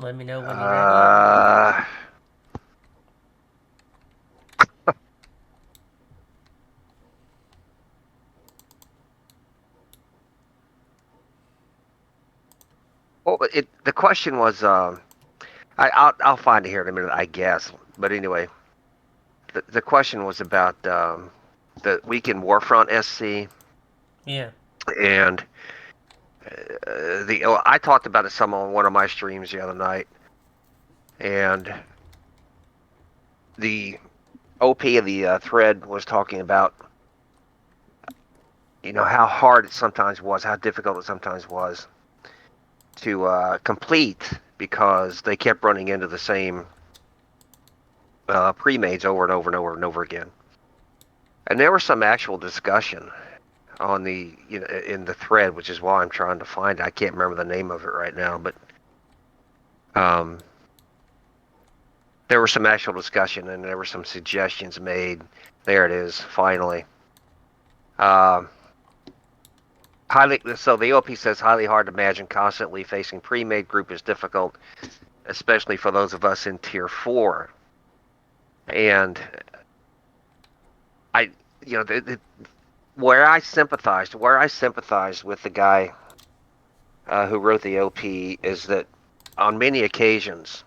Let me know when you're ready. Well, the question was, I'll find it here in a minute, I guess. But anyway, the question was about the Weekend Warfront SC, Yeah. and I talked about it some on one of my streams the other night, and the OP of the thread was talking about how hard it sometimes was, how difficult it sometimes was to complete because they kept running into the same pre-mades over and over and over and over again. And there was some actual discussion on the in the thread, which is why I'm trying to find it. I can't remember the name of it right now, but um, there was some actual discussion and there were some suggestions made. There it is, finally. Uh, so the OP says highly hard to imagine constantly facing pre-made group is difficult, especially for those of us in tier 4. And I, where I sympathized with the guy who wrote the OP is that on many occasions,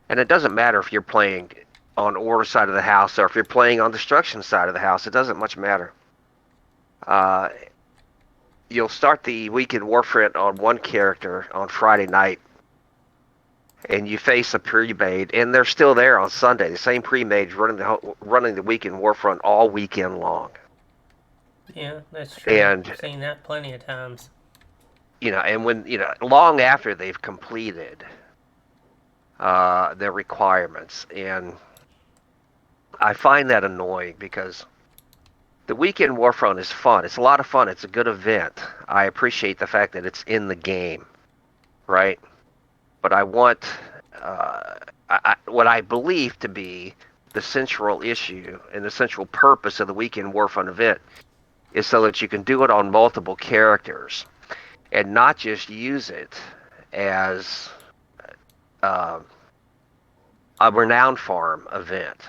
and it doesn't matter if you're playing on order side of the house or if you're playing on destruction side of the house, it doesn't much matter. Uh, you'll start the weekend warfront on one character on Friday night, and you face a pre-made, and they're still there on Sunday. The same pre-mades running the weekend warfront all weekend long. Yeah, that's true. And I've seen that plenty of times. and when long after they've completed their requirements, and I find that annoying because the weekend warfront is fun. It's a lot of fun. It's a good event. I appreciate the fact that it's in the game, right? But I want what I believe to be the central issue and the central purpose of the weekend warfront event is so that you can do it on multiple characters and not just use it as uh, a renowned farm event.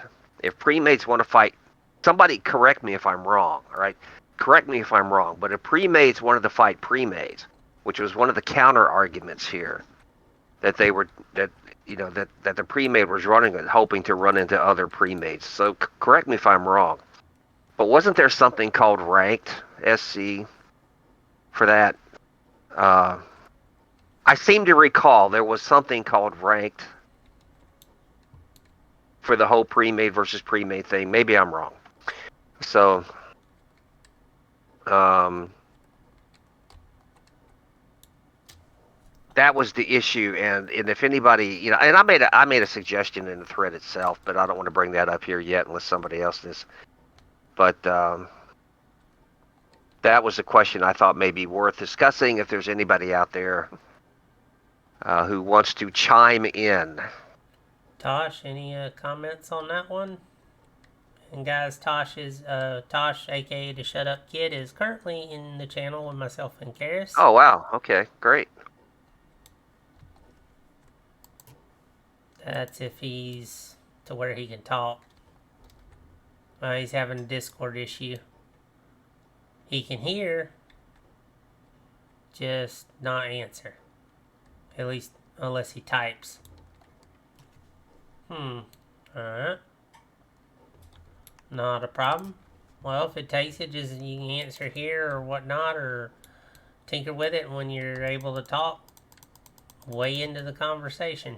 If premates want to fight, somebody correct me if I'm wrong, all right? Correct me if I'm wrong, but if premates wanted to fight premates, which was one of the counter arguments here, that they were that that the premade was running it, hoping to run into other premates. So correct me if I'm wrong, but wasn't there something called ranked SC for that? Uh, I seem to recall there was something called ranked for the whole pre-made versus pre-made thing. Maybe I'm wrong. So, um, that was the issue, and if anybody, and I made a suggestion in the thread itself, but I don't want to bring that up here yet unless somebody else does. But that was a question I thought may be worth discussing if there's anybody out there who wants to chime in. Tosh, any comments on that one? And guys, Tosh, aka the Shut Up Kid, is currently in the channel with myself and Karis. Oh wow, okay, great. That's if he's to where he can talk. He's having a Discord issue. He can hear, just not answer. At least unless he types. Alright. Not a problem. Well, if it takes it, just you can answer here or whatnot, or tinker with it when you're able to talk way into the conversation.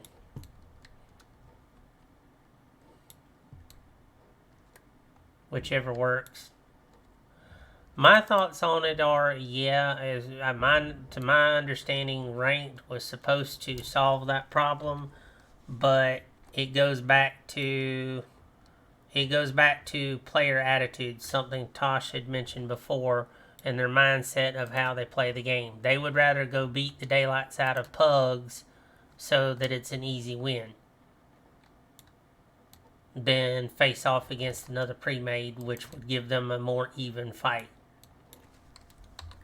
Whichever works. My thoughts on it are, to my understanding, ranked was supposed to solve that problem, but it goes back to player attitude, something Tosh had mentioned before, and their mindset of how they play the game. They would rather go beat the daylights out of pugs so that it's an easy win than face off against another pre-made, which would give them a more even fight.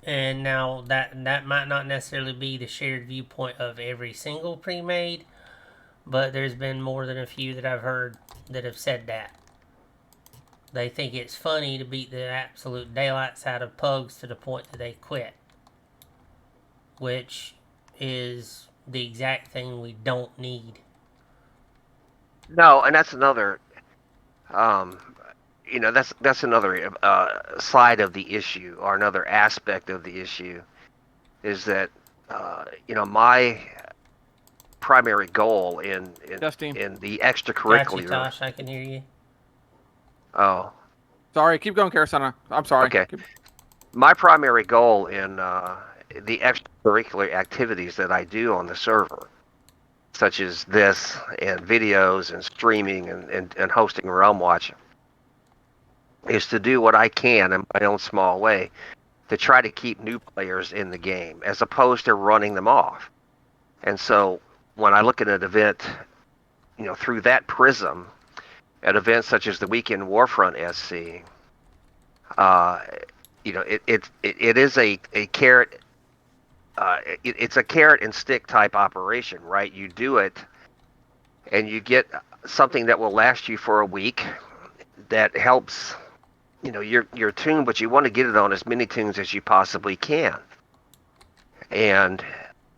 And now that might not necessarily be the shared viewpoint of every single pre-made, but there's been more than a few that I've heard that have said that. They think it's funny to beat the absolute daylights out of pugs to the point that they quit, which is the exact thing we don't need. No, and that's another, um, that's another side of the issue, or another aspect of the issue, is that my primary goal in the Got you, extracurricular. Tosh. I can hear you. Oh, Sorry, keep going, Karasana. I'm sorry. okay. My primary goal in the extracurricular activities that I do on the server, such as this and videos and streaming and hosting Realm Watch, is to do what I can in my own small way to try to keep new players in the game as opposed to running them off. And so when I look at an event, through that prism, at events such as the Weekend Warfront SC, it is a carrot. It's a carrot and stick type operation, right? You do it, and you get something that will last you for a week, that helps, your tune, but you want to get it on as many tunes as you possibly can, and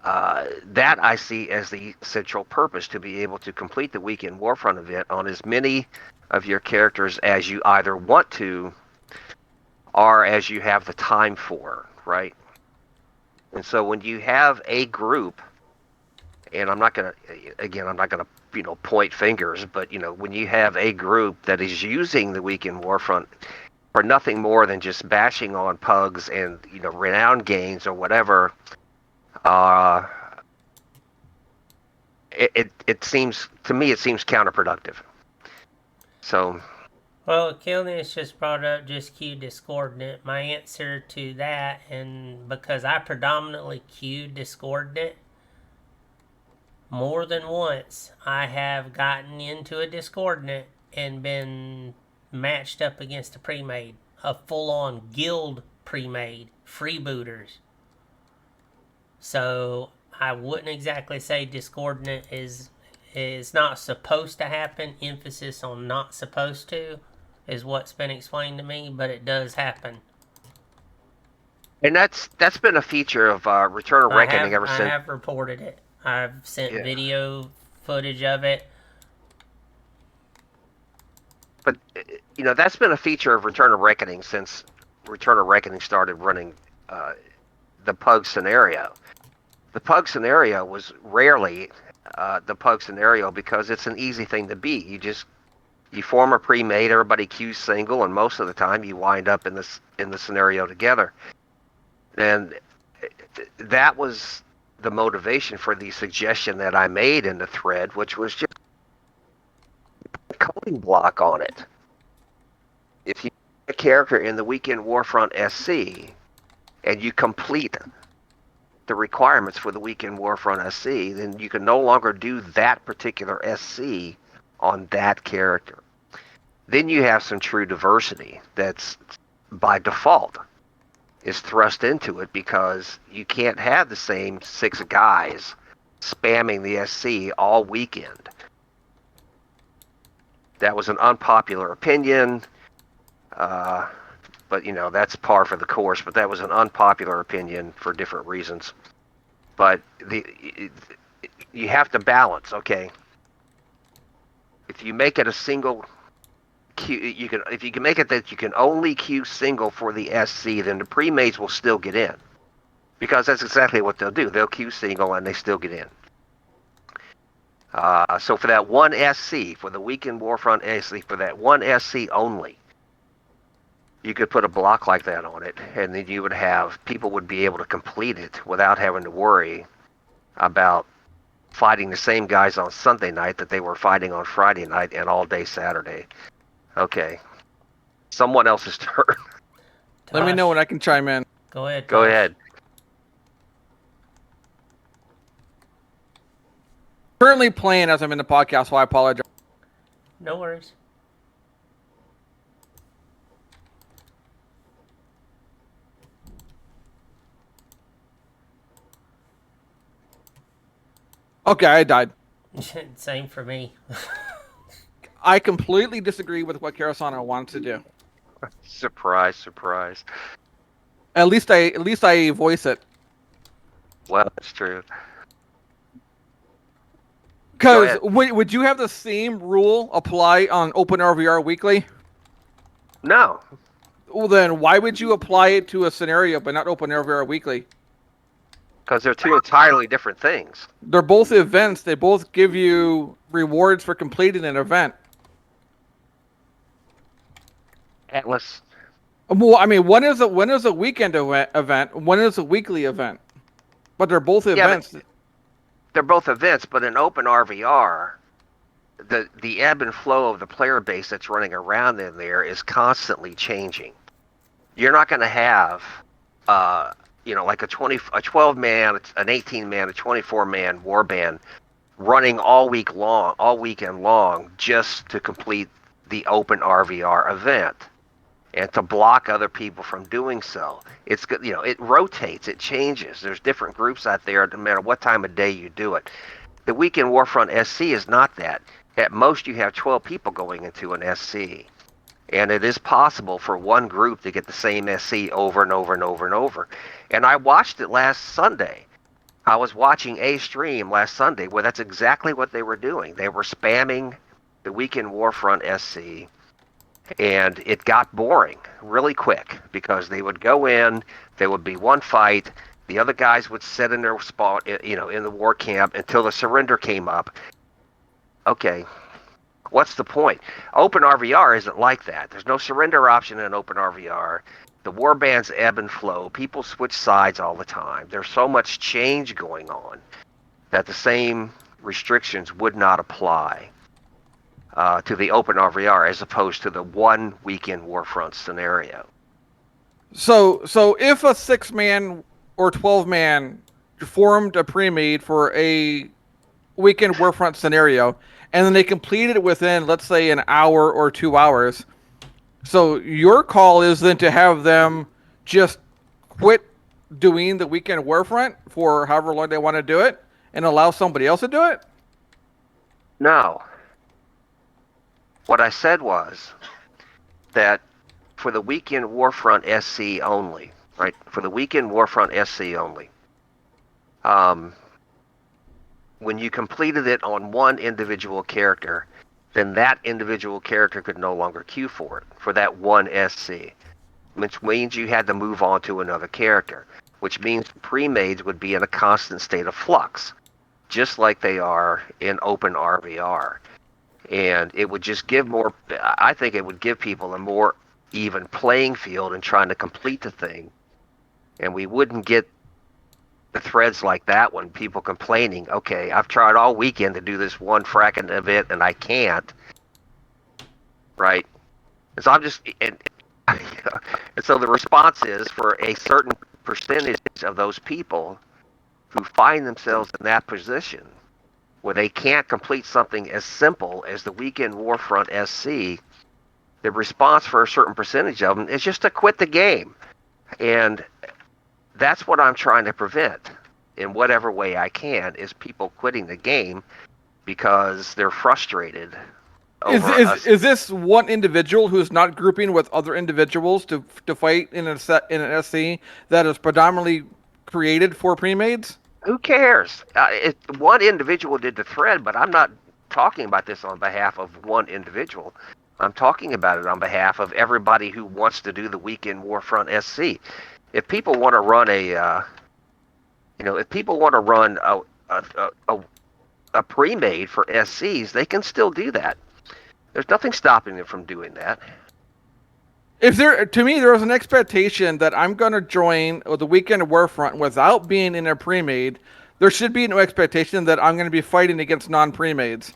that I see as the central purpose, to be able to complete the Weekend Warfront event on as many of your characters as you either want to or as you have the time for, right? And so when you have a group, and I'm not gonna point fingers, but when you have a group that is using the Weekend Warfront for nothing more than just bashing on pugs and renown gains or whatever, it seems to me counterproductive. So. Well, Kilnius just brought up just queue discordant. My answer to that, and because I predominantly queue discordant, more than once I have gotten into a discordant and been matched up against a pre-made, a full-on guild pre-made, freebooters. So I wouldn't exactly say discordant is not supposed to happen. Emphasis on not supposed to is what's been explained to me, but it does happen. And that's been a feature of Return of Reckoning ever since. I have reported it. I've sent video footage of it. But that's been a feature of Return of Reckoning since Return of Reckoning started running the pug scenario. The pug scenario was rarely the pug scenario because it's an easy thing to beat. You form a pre-made, everybody queues single, and most of the time you wind up in the scenario together. And that was the motivation for the suggestion that I made in the thread, which was just a coding block on it. If you have a character in the Weekend Warfront SC and you complete the requirements for the Weekend Warfront SC, then you can no longer do that particular SC on that character. Then you have some true diversity that's by default is thrust into it, because you can't have the same 6 guys spamming the SC all weekend. That was an unpopular opinion, but that's par for the course. But that was an unpopular opinion for different reasons. But you have to balance. Okay, if you make it a single queue, if you can make it that you can only queue single for the SC, then the pre-mates will still get in, because that's exactly what they'll do. They'll queue single and they still get in. So for that one SC, for the Weekend Warfront SC, for that one SC only, you could put a block like that on it, and then you would have people would be able to complete it without having to worry about fighting the same guys on Sunday night that they were fighting on Friday night and all day Saturday. Okay. Someone else's turn. Let me know when I can chime in. Go ahead. Go ahead. Currently playing as I'm in the podcast, so I apologize. No worries. Okay, I died. Same for me. I completely disagree with what Karasana wants to do. Surprise, surprise. At least I voice it. Well, that's true. Go Because ahead. would you have the same rule apply on Open RVR Weekly? No, Well, then why would you apply it to a scenario but not Open RVR Weekly? because they're two entirely different things. They're both events. They both give you rewards for completing an event. Atlas. Well, I mean, one is a weekend event, one is a weekly event, but they're both events. They're both events, but in Open RVR, the ebb and flow of the player base that's running around in there is constantly changing. You're not going to have, like a 12 man, an 18 man, a 24 man warband running all weekend long, just to complete the Open RVR event and to block other people from doing so. It's good, it rotates, it changes. There's different groups out there, no matter what time of day you do it. The Weekend Warfront SC is not that. At most, you have 12 people going into an SC. And it is possible for one group to get the same SC over and over and over and over. And I watched it last Sunday. I was watching a stream last Sunday where that's exactly what they were doing. They were spamming the Weekend Warfront SC, and it got boring really quick because they would go in, there would be one fight, the other guys would sit in their spot, in the war camp until the surrender came up. Okay, what's the point? Open RVR isn't like that. There's no surrender option in Open RVR. The war bands ebb and flow. People switch sides all the time. There's so much change going on that the same restrictions would not apply to the Open RVR as opposed to the one Weekend Warfront scenario. So if a 6-man or 12-man formed a pre-made for a Weekend Warfront scenario, and then they completed it within, let's say, an hour or 2 hours. So your call is then to have them just quit doing the Weekend Warfront for however long they want to do it and allow somebody else to do it? No. What I said was that for the Weekend Warfront SC only, right? For the Weekend Warfront SC only, when you completed it on one individual character, then that individual character could no longer queue for it, for that one SC, which means you had to move on to another character, which means pre-mades would be in a constant state of flux, just like they are in Open RVR. And it would just I think it would give people a more even playing field in trying to complete the thing. And we wouldn't get the threads like that one, people complaining, okay, I've tried all weekend to do this one fracking event and I can't. Right? And so and so the response is for a certain percentage of those people who find themselves in that position where they can't complete something as simple as the Weekend Warfront SC, the response for a certain percentage of them is just to quit the game. And that's what I'm trying to prevent in whatever way I can, is people quitting the game because they're frustrated. Is this one individual who's not grouping with other individuals to fight in an SC that is predominantly created for pre-mades? Who cares? One individual did the thread, but I'm not talking about this on behalf of one individual. I'm talking about it on behalf of everybody who wants to do the Weekend Warfront SC. If people want to run a pre-made for SCs, they can still do that. There's nothing stopping them from doing that. To me, there was an expectation that I'm going to join the Weekend Warfront without being in a pre-made. There should be no expectation that I'm going to be fighting against non-pre-mades.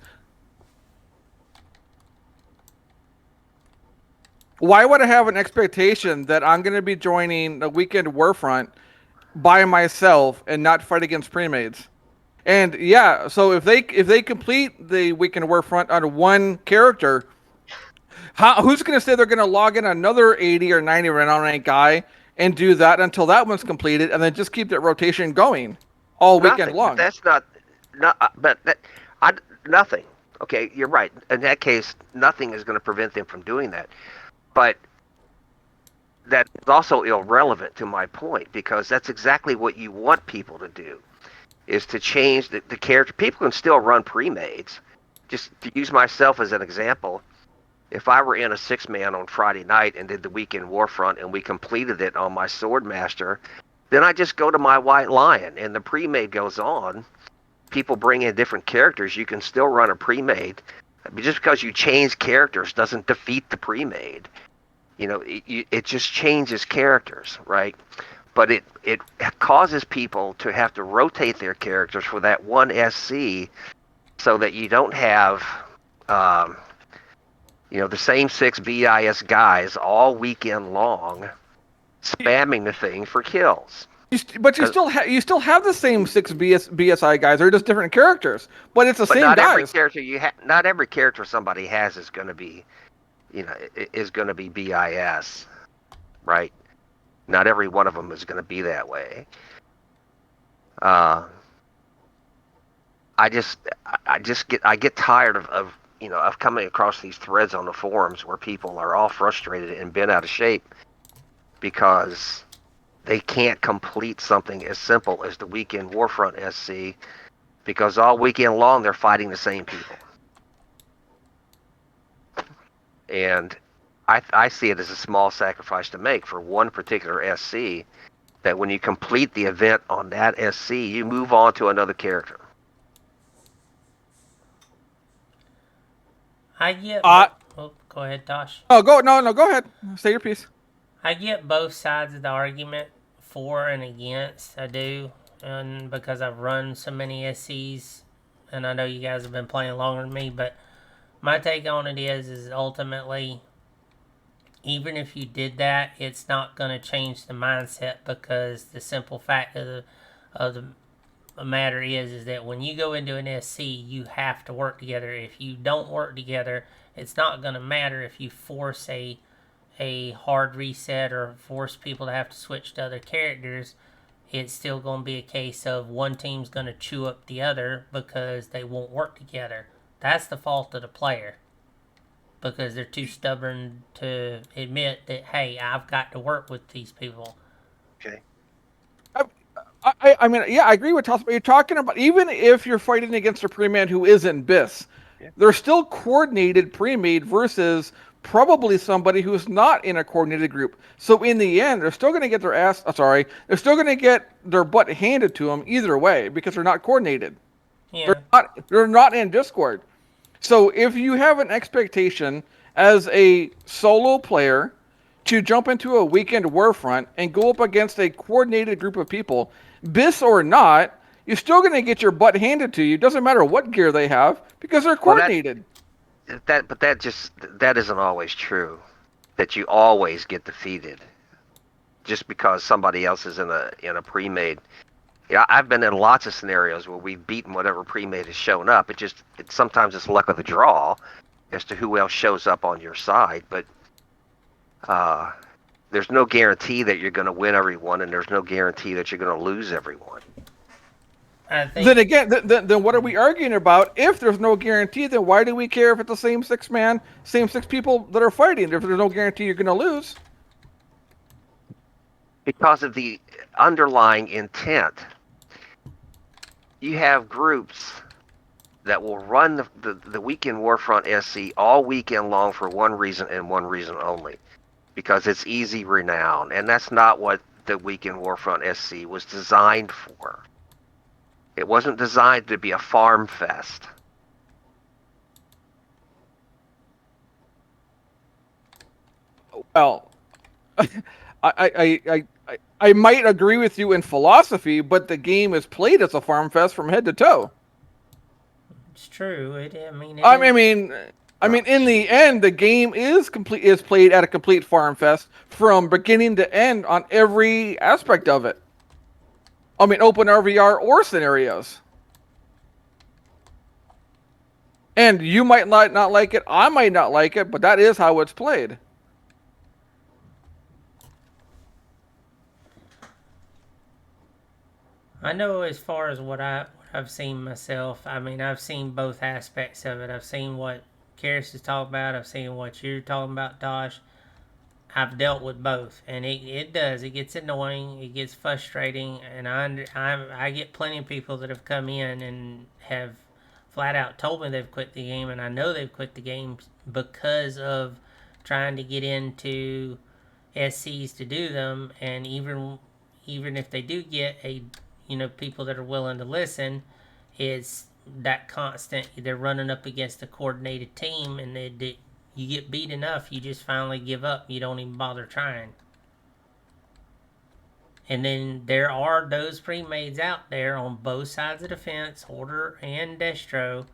Why would I have an expectation that I'm going to be joining the Weekend Warfront by myself and not fight against pre-mades? And yeah, so if they complete the Weekend Warfront on one character, who's going to say they're going to log in another 80 or 90 round rank guy and do that until that one's completed, and then just keep that rotation going all weekend long? That's not. But nothing. Okay, you're right. In that case, nothing is going to prevent them from doing that. But that is also irrelevant to my point, because that's exactly what you want people to do, is to change the character. People can still run pre-mades. Just to use myself as an example, if I were in a 6-man on Friday night and did the weekend Warfront and we completed it on my Swordmaster, then I just go to my White Lion and the pre-made goes on. People bring in different characters. You can still run a pre-made. Just because you change characters doesn't defeat the pre-made. It just changes characters, right? But it causes people to have to rotate their characters for that one SC, so that you don't have the same 6 BIS guys all weekend long spamming the thing for kills. But you still have the same 6 BSI guys. They're just different characters, but it's the same not guys. Not every character somebody has is going to be, BIS, right? Not every one of them is going to be that way. I get tired of coming across these threads on the forums where people are all frustrated and bent out of shape because they can't complete something as simple as the weekend Warfront SC, because all weekend long they're fighting the same people. And I see it as a small sacrifice to make for one particular SC, that when you complete the event on that SC, you move on to another character. I get. Go ahead, Tosh. Oh, go ahead. Say your piece. I get both sides of the argument, for and against. I do, and because I've run so many SCs, and I know you guys have been playing longer than me, but my take on it is ultimately, even if you did that, it's not going to change the mindset, because the simple fact of the matter is that when you go into an SC, you have to work together. If you don't work together, it's not going to matter if you force a hard reset or force people to have to switch to other characters. It's still going to be a case of one team's going to chew up the other because they won't work together. That's the fault of the player, because they're too stubborn to admit that, hey, I've got to work with these people. Okay. I mean, yeah, I agree with Toss, but you're talking about, even if you're fighting against a pre-man who isn't BIS, they're still coordinated pre-made versus probably somebody who's not in a coordinated group. So in the end, they're still going to get they're still going to get their butt handed to them either way, because they're not coordinated. Yeah. They're not in Discord. So if you have an expectation as a solo player to jump into a weekend Warfront and go up against a coordinated group of people, BIS or not, you're still going to get your butt handed to you. Doesn't matter what gear they have, because they're coordinated. But that isn't always true. That you always get defeated just because somebody else is in a pre-made. Yeah, I've been in lots of scenarios where we've beaten whatever pre-made has shown up. Sometimes it's luck of the draw as to who else shows up on your side, but there's no guarantee that you're going to win everyone, and there's no guarantee that you're going to lose everyone. Then again, then what are we arguing about? If there's no guarantee, then why do we care if it's the same 6-man, same 6 people that are fighting? If there's no guarantee you're going to lose. Because of the underlying intent. You have groups that will run the weekend Warfront SC all weekend long for one reason and one reason only. Because it's easy renown. And that's not what the weekend Warfront SC was designed for. It wasn't designed to be a farm fest. Well, I might agree with you in philosophy, but the game is played as a farm fest from head to toe. It's true. I mean, in the end, the game is played at a complete farm fest from beginning to end on every aspect of it. I mean, open RVR or scenarios. And you might not like it, I might not like it, but that is how it's played. I know as far as what I've seen myself. I mean, I've seen both aspects of it. I've seen what Karis is talking about. I've seen what you're talking about, Tosh. I've dealt with both, and it does. It gets annoying. It gets frustrating, and I get plenty of people that have come in and have flat out told me they've quit the game, and I know they've quit the game because of trying to get into SCs to do them, and even if they do get people that are willing to listen, it's that constant. They're running up against a coordinated team, and you get beat enough, you just finally give up. You don't even bother trying. And then there are those pre-mades out there on both sides of the fence, Order and Destro,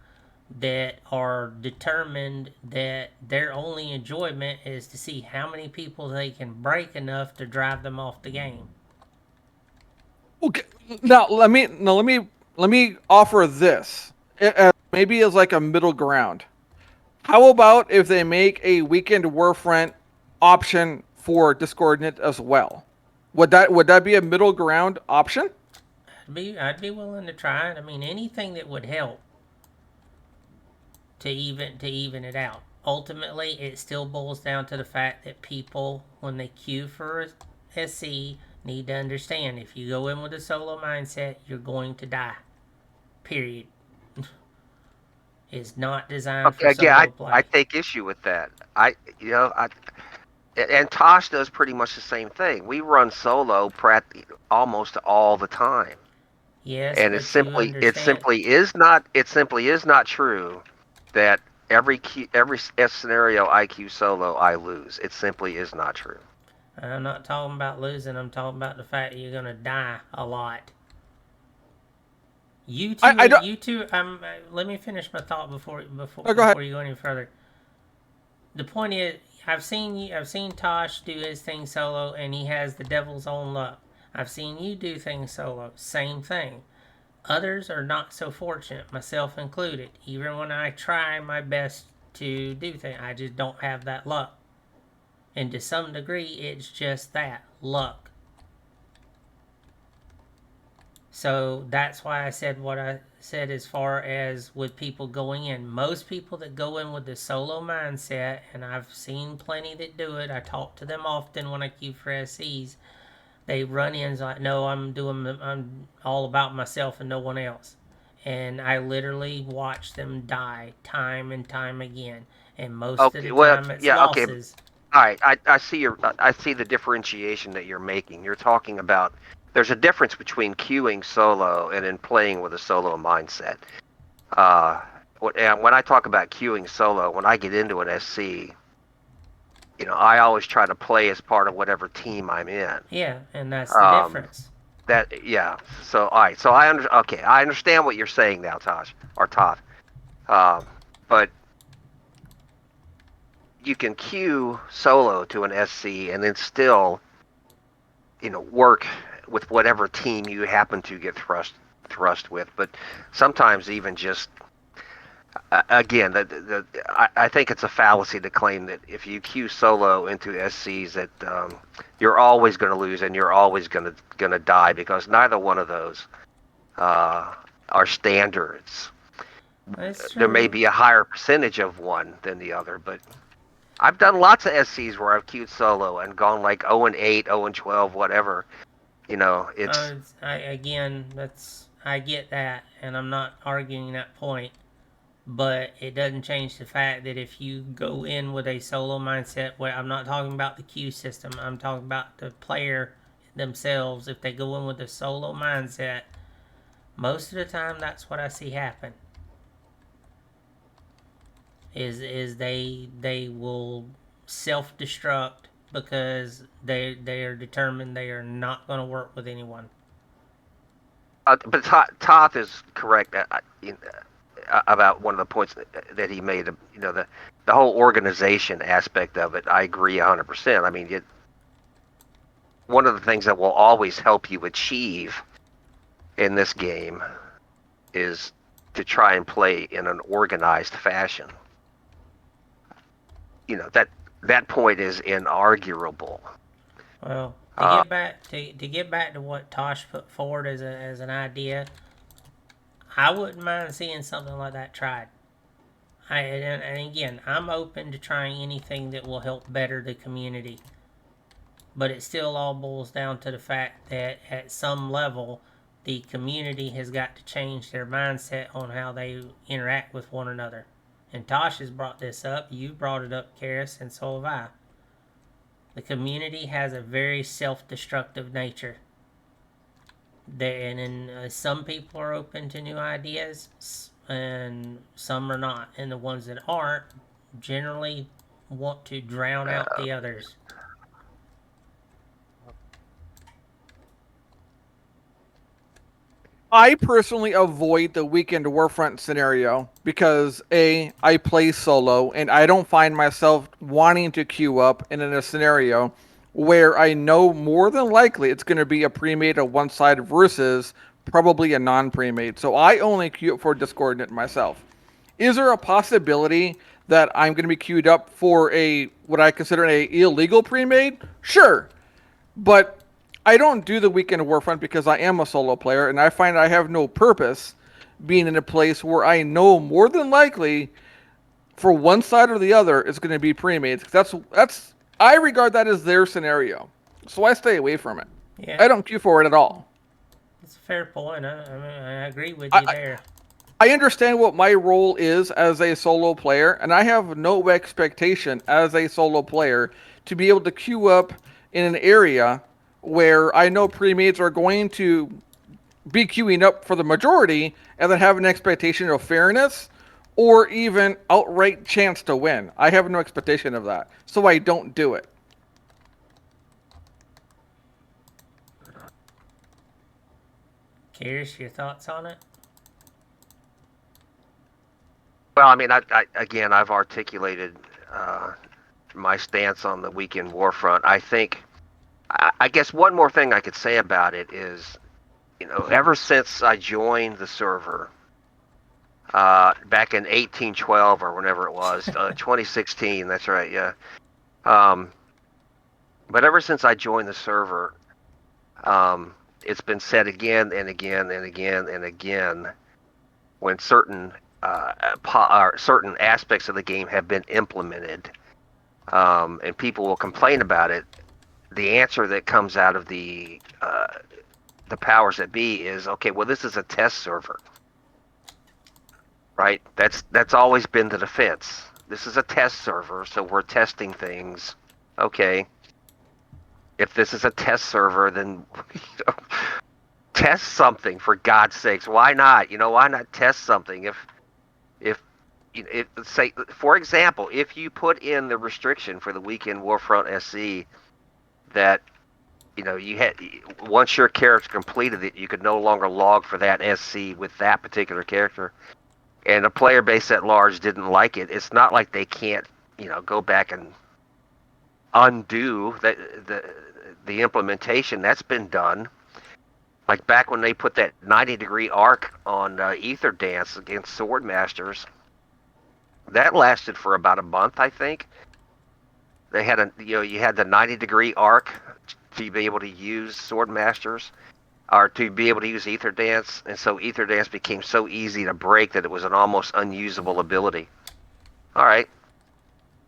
that are determined that their only enjoyment is to see how many people they can break enough to drive them off the game. Okay, now let me offer this. Maybe as like a middle ground. How about if they make a weekend Warfront option for Discordant as well? Would that be a middle ground option? I'd be willing to try it. I mean, anything that would help to even it out. Ultimately, it still boils down to the fact that people, when they queue for a SC, need to understand if you go in with a solo mindset, you're going to die. Period. It's not designed for solo play. I take issue with that. And Tosh does pretty much the same thing. We run solo almost all the time. Yes, and but it simply is not true that every scenario I queue solo I lose. It simply is not true. I'm not talking about losing. I'm talking about the fact that you're gonna die a lot. You two. Let me finish my thought before before you go any further. The point is, I've seen Tosh do his thing solo, and he has the devil's own luck. I've seen you do things solo, same thing. Others are not so fortunate, myself included. Even when I try my best to do things, I just don't have that luck. And to some degree, it's just that, luck. So that's why I said what I said as far as with people going in. Most people that go in with the solo mindset, and I've seen plenty that do it, I talk to them often when I queue for SCs, they run in like, no, I'm all about myself and no one else. And I literally watch them die time and time again. And most of the time it's losses. Okay. All right, I see the differentiation that you're making. You're talking about there's a difference between queuing solo and then playing with a solo mindset. When I talk about queuing solo, when I get into an SC, I always try to play as part of whatever team I'm in. Yeah, and that's the difference. So all right. So I understand what you're saying now, Tosh or Todd. But you can queue solo to an SC and then still, work with whatever team you happen to get thrust with. But sometimes even just again, I think it's a fallacy to claim that if you queue solo into SCs that you're always going to lose and you're always going to die, because neither one of those are standards. There may be a higher percentage of one than the other, but I've done lots of SCs where I've queued solo and gone like 0-8, 0-12, whatever. It's I get that, and I'm not arguing that point. But it doesn't change the fact that if you go in with a solo mindset, where I'm not talking about the queue system, I'm talking about the player themselves. If they go in with a solo mindset, most of the time that's what I see happen. Is they will self-destruct because they are determined they are not going to work with anyone. But Toth is correct. About one of the points that he made, the whole organization aspect of it, I agree 100%. I mean, one of the things that will always help you achieve in this game is to try and play in an organized fashion. That point is inarguable. Well, to get back to what Tosh put forward as an idea, I wouldn't mind seeing something like that tried. And again, I'm open to trying anything that will help better the community. But it still all boils down to the fact that at some level, the community has got to change their mindset on how they interact with one another. And Tosh has brought this up. You brought it up, Karis, and so have I. The community has a very self-destructive nature. Some people are open to new ideas, and some are not. And the ones that aren't generally want to drown out the others. I personally avoid the weekend warfront scenario because I play solo and I don't find myself wanting to queue up in a scenario where I know more than likely it's going to be a pre-made on one side versus probably a non-pre-made. So I only queue up for Discordant myself. Is there a possibility that I'm going to be queued up for what I consider a illegal pre-made? Sure, but I don't do the weekend warfront because I am a solo player, and I find I have no purpose being in a place where I know more than likely for one side or the other is going to be pre-made. That's I regard that as their scenario, so I stay away from it. Yeah, I don't queue for it at all. it's a fair point. I agree with you I, there. I understand what my role is as a solo player, and I have no expectation as a solo player to be able to queue up in an area where I know pre-mades are going to be queuing up for the majority and then have an expectation of fairness or even outright chance to win. I have no expectation of that, so I don't do it. Karis, your thoughts on it? Well, I mean, again, I've articulated my stance on the weekend warfront. I think, I guess one more thing I could say about it is, ever since I joined the server back in 1812 or whenever it was, 2016, that's right, yeah. But ever since I joined the server, it's been said again and again and again and again when certain certain aspects of the game have been implemented, and people will complain about it. The answer that comes out of the powers that be is, okay, well, this is a test server, right? That's always been the defense. This is a test server, so we're testing things. Okay, if this is a test server, then test something, for God's sakes. Why not? Why not test something? If say, for example, if you put in the restriction for the weekend Warfront SC that you had, once your character completed it, you could no longer log for that SC with that particular character, and the player base at large didn't like it, it's not like they can't go back and undo the implementation. That's been done. Like back when they put that 90-degree arc on Ether Dance against Sword Masters, that lasted for about a month, I think. They had you had the 90-degree arc to be able to use Sword Masters, or to be able to use Ether Dance, and so Ether Dance became so easy to break that it was an almost unusable ability. All right,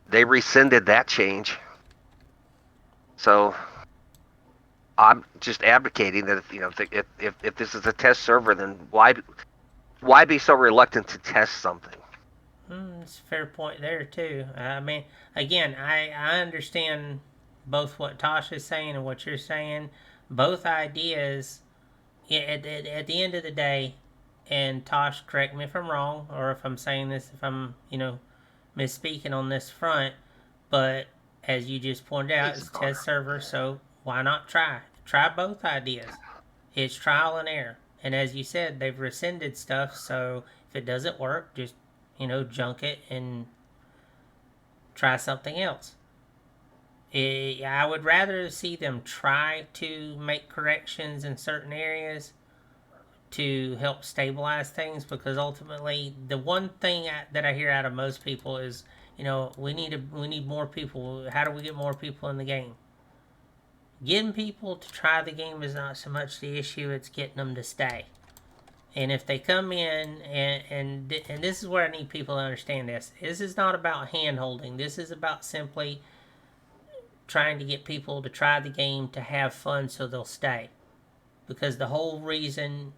they rescinded that change, so I'm just advocating that if this is a test server, then why be so reluctant to test something? It's a fair point there too. I mean, again, I understand both what Tasha's saying and what you're saying. Both ideas, at the end of the day, and Tosh, correct me if I'm wrong, or if I'm saying this, if I'm misspeaking on this front, but as you just pointed out, it's a test server, so why not try? Try both ideas. It's trial and error. And as you said, they've rescinded stuff, so if it doesn't work, just, junk it and try something else. I would rather see them try to make corrections in certain areas to help stabilize things, because ultimately the one thing that I hear out of most people is, we need more people. How do we get more people in the game? Getting people to try the game is not so much the issue, it's getting them to stay. And if they come in, and this is where I need people to understand this. This is not about hand holding. This is about simply trying to get people to try the game to have fun so they'll stay. Because the whole reason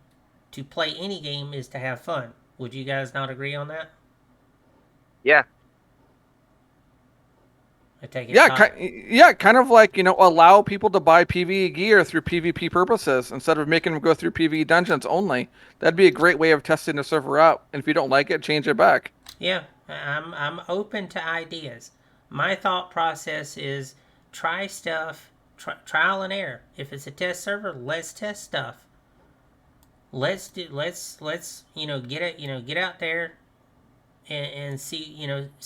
to play any game is to have fun. Would you guys not agree on that? Yeah. I take it. Yeah, kind of like, allow people to buy PvE gear through PvP purposes instead of making them go through PvE dungeons only. That'd be a great way of testing the server out. And if you don't like it, change it back. Yeah, I'm open to ideas. My thought process is try stuff, trial and error. If it's a test server, let's test stuff. Let's get it, get out there and see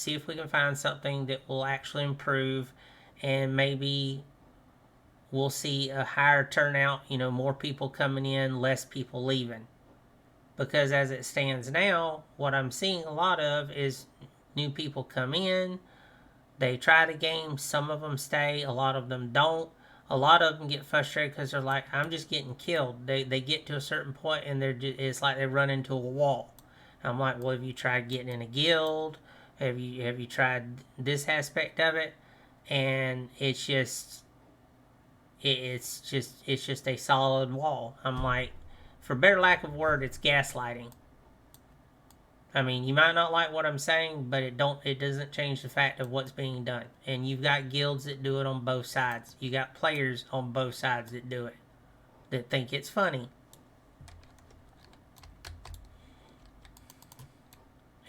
if we can find something that will actually improve, and maybe we'll see a higher turnout, more people coming in, less people leaving. Because as it stands now, what I'm seeing a lot of is new people come in, they try the game, some of them stay, a lot of them don't. A lot of them get frustrated because they're like, I'm just getting killed. They get to a certain point and it's like they run into a wall. I'm like, well, have you tried getting in a guild? Have you tried this aspect of it? And it's just a solid wall. I'm like, for better lack of word, it's gaslighting. I mean, you might not like what I'm saying, but it doesn't change the fact of what's being done. And you've got guilds that do it on both sides. You got players on both sides that do it, that think it's funny.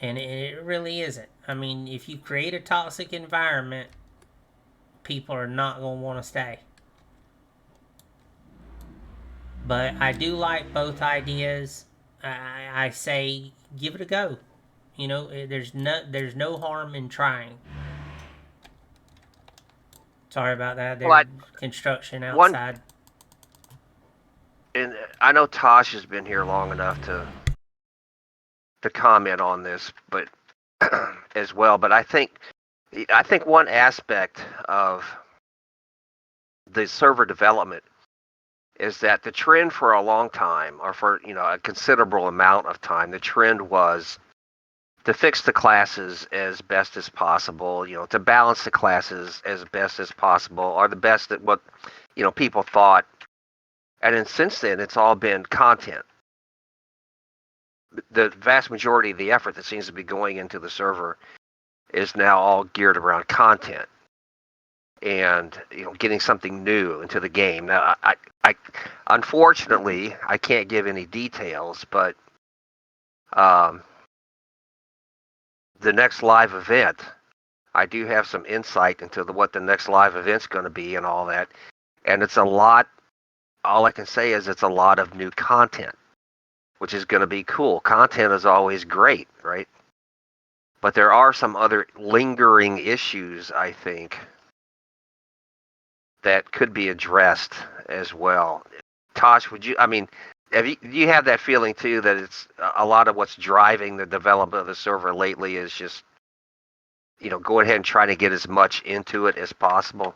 And it really isn't. I mean, if you create a toxic environment, people are not going to want to stay. But I do like both ideas. I say give it a go. There's no harm in trying. Sorry about that. There's construction outside. And I know Tosh has been here long enough to comment on this, but as well. But I think one aspect of the server development is that the trend for a long time, or for a considerable amount of time, the trend was to fix the classes as best as possible, to balance the classes as best as possible, or the best at what people thought. And then since then, it's all been content. The vast majority of the effort that seems to be going into the server is now all geared around content and getting something new into the game. Now, I unfortunately I can't give any details, but the next live event, I do have some insight into what the next live event's going to be and all that, and it's a lot. All I can say is it's a lot of new content, which is going to be cool. Content is always great, right? But there are some other lingering issues, I think, that could be addressed as well. Tosh, do you have that feeling too, that it's a lot of what's driving the development of the server lately is just, go ahead and try to get as much into it as possible?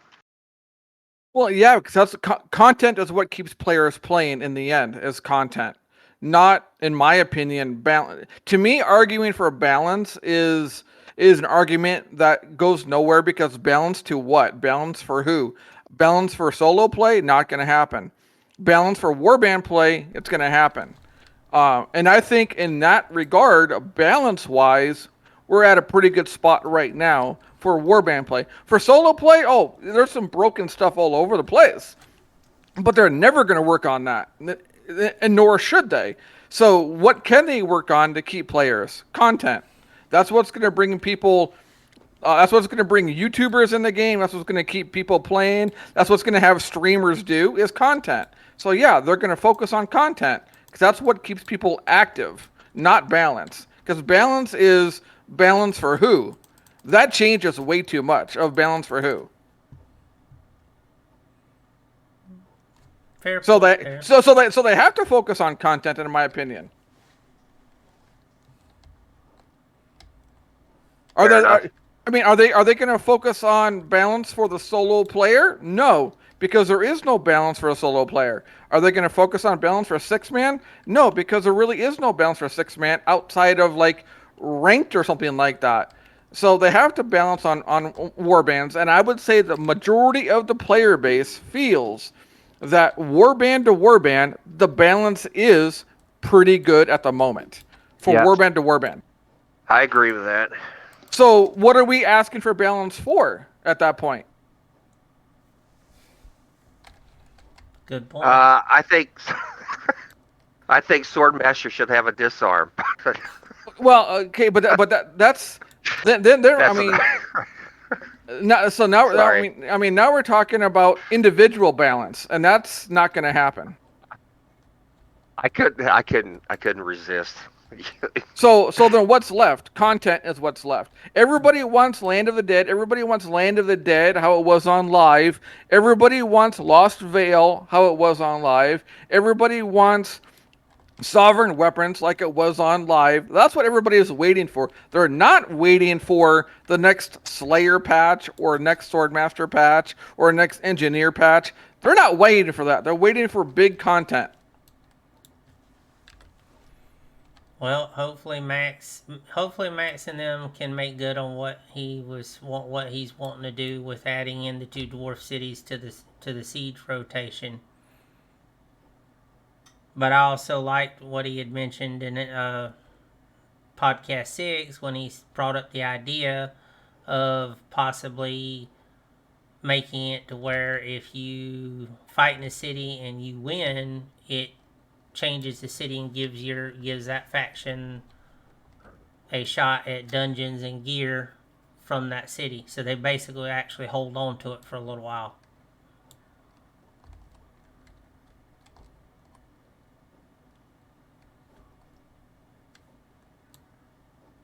Well, yeah, because content is what keeps players playing in the end, is content. Not, in my opinion, balance. To me, arguing for a balance is an argument that goes nowhere, because balance to what? Balance for who? Balance for solo play? Not going to happen. Balance for warband play? It's going to happen. And I think in that regard, balance-wise, we're at a pretty good spot right now for warband play. For solo play, there's some broken stuff all over the place. But they're never going to work on that. And nor should they. So what can they work on to keep players? Content. That's what's going to bring people. That's what's going to bring YouTubers in the game. That's what's going to keep people playing. That's what's going to have streamers do, is content. So yeah, they're going to focus on content, because that's what keeps people active, not balance. Because balance is balance for who? That changes way too much of balance for who. Fair so point, they fair. so they have to focus on content, in my opinion. Are they going to focus on balance for the solo player? No, because there is no balance for a solo player. Are they going to focus on balance for a 6-man? No, because there really is no balance for a 6-man outside of like ranked or something like that. So they have to balance on warbands, and I would say the majority of the player base feels that warband to warband, the balance is pretty good at the moment for warband to warband. I agree with that. So what are we asking for balance for at that point? Good point. I think I think Swordmaster should have a disarm. Well, okay, but that's then there. I mean, now Sorry. I mean now we're talking about individual balance, and that's not going to happen. I couldn't resist. So then what's left? Content is what's left. Everybody wants Land of the Dead. Everybody wants Land of the Dead, how it was on live. Everybody wants Lost Veil, how it was on live. Everybody wants Sovereign Weapons like it was on live. That's what everybody is waiting for. They're not waiting for the next Slayer patch or next Swordmaster patch or next Engineer patch. They're not waiting for that. They're waiting for big content. Well, hopefully Max and them can make good on what he's wanting to do with adding in the 2 dwarf cities to the siege rotation. But I also liked what he had mentioned in podcast 6 when he brought up the idea of possibly making it to where if you fight in a city and you win, it changes the city and gives that faction a shot at dungeons and gear from that city. So they basically actually hold on to it for a little while.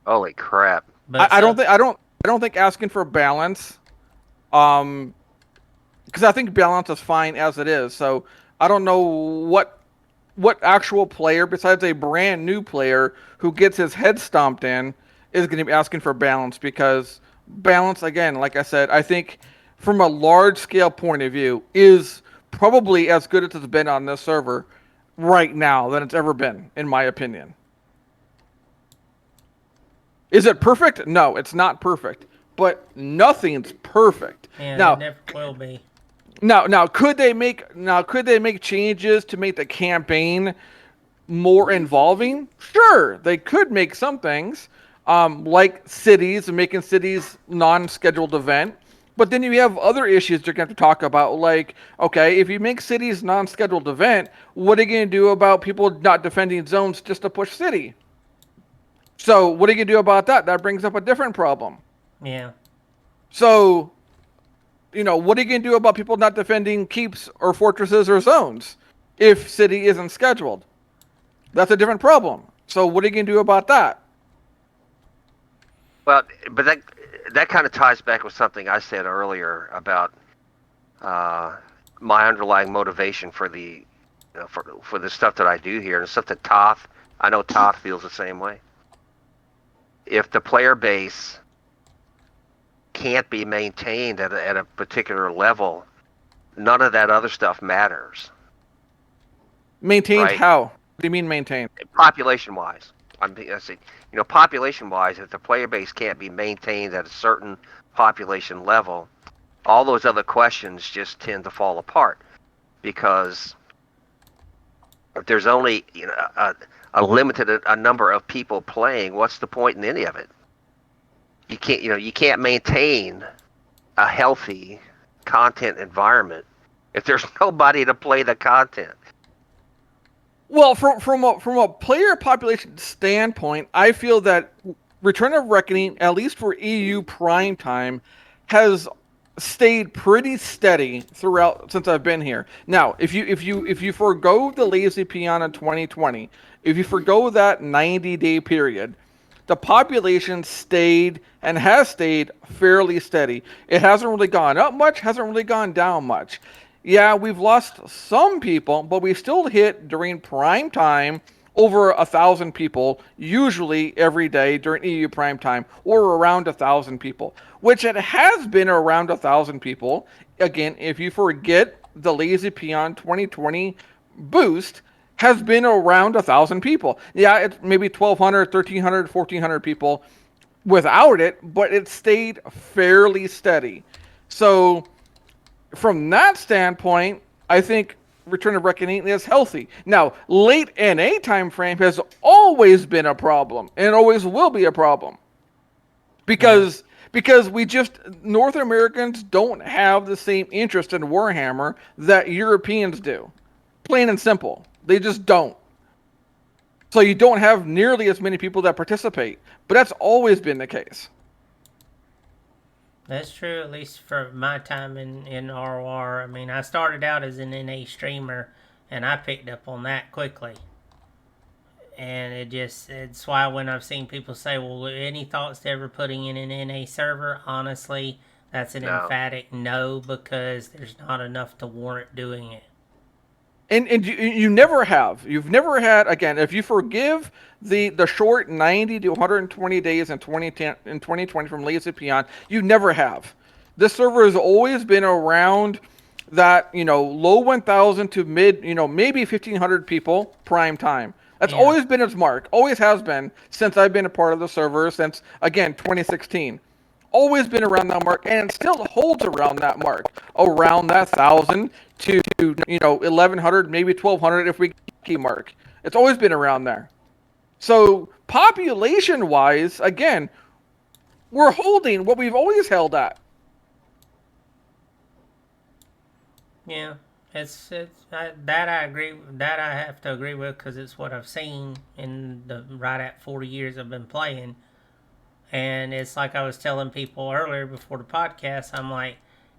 Holy crap! But I don't think asking for balance, because I think balance is fine as it is. So I don't know what actual player besides a brand new player who gets his head stomped in is going to be asking for balance, because balance, again, like I said, I think from a large scale point of view is probably as good as it's been on this server right now than it's ever been, in my opinion. Is it perfect? No, it's not perfect, but nothing's perfect. Yeah, now, it never will be. Now, could they make changes to make the campaign more involving? Sure, they could make some things, like cities and making cities non-scheduled event. But then you have other issues you're going to have to talk about, like, okay, if you make cities non-scheduled event, what are you going to do about people not defending zones just to push city? So what are you going to do about that? That brings up a different problem. Yeah. So, what are you going to do about people not defending keeps or fortresses or zones if city isn't scheduled? That's a different problem. So what are you going to do about that? Well, but that kind of ties back with something I said earlier about my underlying motivation for the for the stuff that I do here, and stuff that I know Toth feels the same way. If the player base can't be maintained at a particular level, none of that other stuff matters. Maintained right? How? What do you mean maintained? Population-wise. Population-wise, if the player base can't be maintained at a certain population level, all those other questions just tend to fall apart, because if there's only a limited number of people playing, what's the point in any of it? You can't maintain a healthy content environment if there's nobody to play the content. Well, from a player population standpoint, I feel that Return of Reckoning, at least for EU prime time, has stayed pretty steady throughout since I've been here. Now, if you forgo the lazy peon in 2020, if you forgo that 90-day period, the population stayed and has stayed fairly steady. It hasn't really gone up much, hasn't really gone down much. Yeah, we've lost some people, but we still hit during prime time over 1,000 people, usually every day during EU prime time, or around 1,000 people, which it has been around 1,000 people. Again, if you forget the Lazy Peon 2020 boost has been around 1,000 people. Yeah, it's maybe 1,200, 1,300, 1,400 people without it, but it stayed fairly steady. So from that standpoint, I think Return of Reckoning is healthy. Now, late NA time frame has always been a problem and always will be a problem because we just North Americans don't have the same interest in Warhammer that Europeans do. Plain and simple, they just don't. So you don't have nearly as many people that participate, but that's always been the case. That's true, at least for my time in RoR. I mean, I started out as an NA streamer, and I picked up on that quickly. And it's why when I've seen people say, well, any thoughts to ever putting in an NA server? Honestly, that's an emphatic no, because there's not enough to warrant doing it. And you never have. You've never had, again, if you forgive the short 90 to 120 days in 2020 from Lazy Peon, you never have. This server has always been around that, low 1,000 to mid, maybe 1,500 people prime time. That's always been its mark. Always has been since I've been a part of the server since, again, 2016. Always been around that mark, and it still holds around that mark, around that 1,000 to 1,100, maybe 1,200 if we keep mark. It's always been around there. So population-wise, again, we're holding what we've always held at. Yeah, it's that I agree. That I have to agree with because it's what I've seen in the right at 40 years I've been playing. And it's like I was telling people earlier before the podcast, I'm like,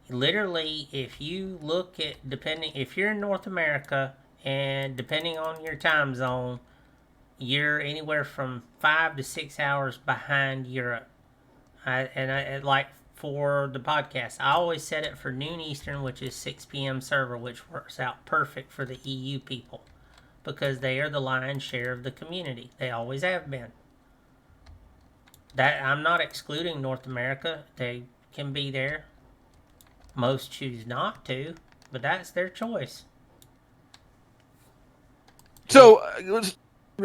literally, if you look at, if you're in North America and depending on your time zone, you're anywhere from 5 to 6 hours behind Europe. Like for the podcast, I always set it for noon Eastern, which is 6 p.m. server, which works out perfect for the EU people because they are the lion's share of the community. They always have been. That I'm not excluding North America. They can be there. Most choose not to, but that's their choice. So,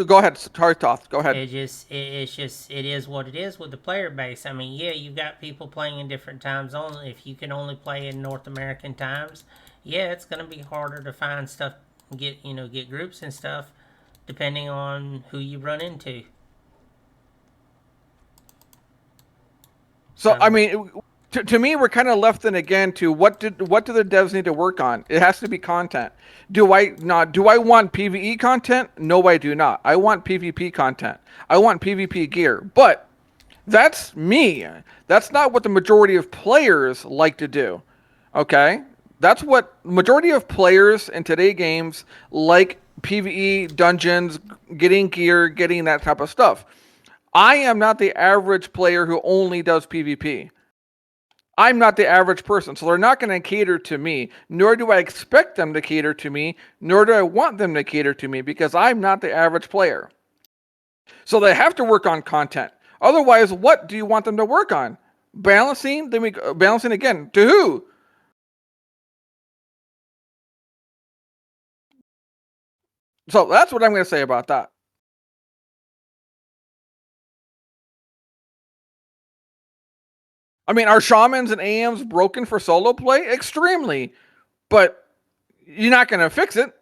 go ahead, Tartoth. Go ahead. It is what it is with the player base. I mean, yeah, you've got people playing in different time zones. If you can only play in North American times, yeah, it's going to be harder to find stuff, get groups and stuff, depending on who you run into. So I mean, to me, we're kind of left then again to what do the devs need to work on? It has to be content. Do I want PvE content? No, I do not. I want PvP content. I want PvP gear. But that's me. That's not what the majority of players like to do. Okay? That's what majority of players in today's games like: PvE, dungeons, getting gear, getting that type of stuff. I am not the average player who only does PvP. I'm not the average person, so they're not going to cater to me, nor do I expect them to cater to me, nor do I want them to cater to me, because I'm not the average player. So they have to work on content. Otherwise, what do you want them to work on? Balancing? Balancing again. To who? So that's what I'm going to say about that. I mean, are shamans and AMs broken for solo play? Extremely. But you're not going to fix it.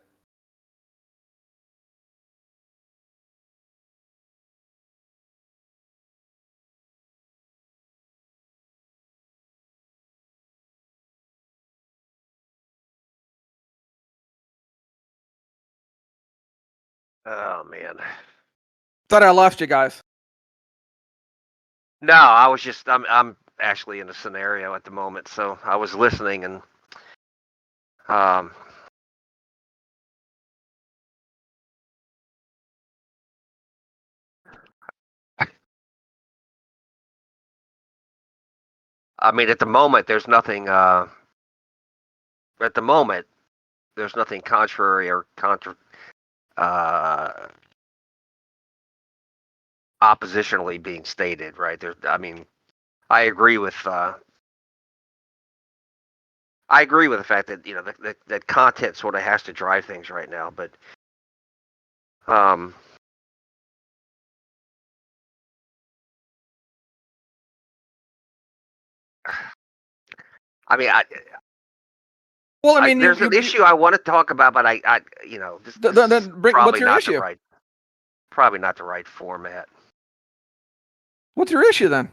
Oh man. Thought I lost you guys. No, I'm actually in a scenario at the moment, so I was listening and I mean, at the moment, there's nothing. At the moment, there's nothing contrary or oppositionally being stated. Right there. I mean, I agree with I agree with the fact that that content sort of has to drive things right now, but I mean, Well, I mean, there's an issue I want to talk about, but this is what's probably your not issue? probably not the right format. What's your issue then?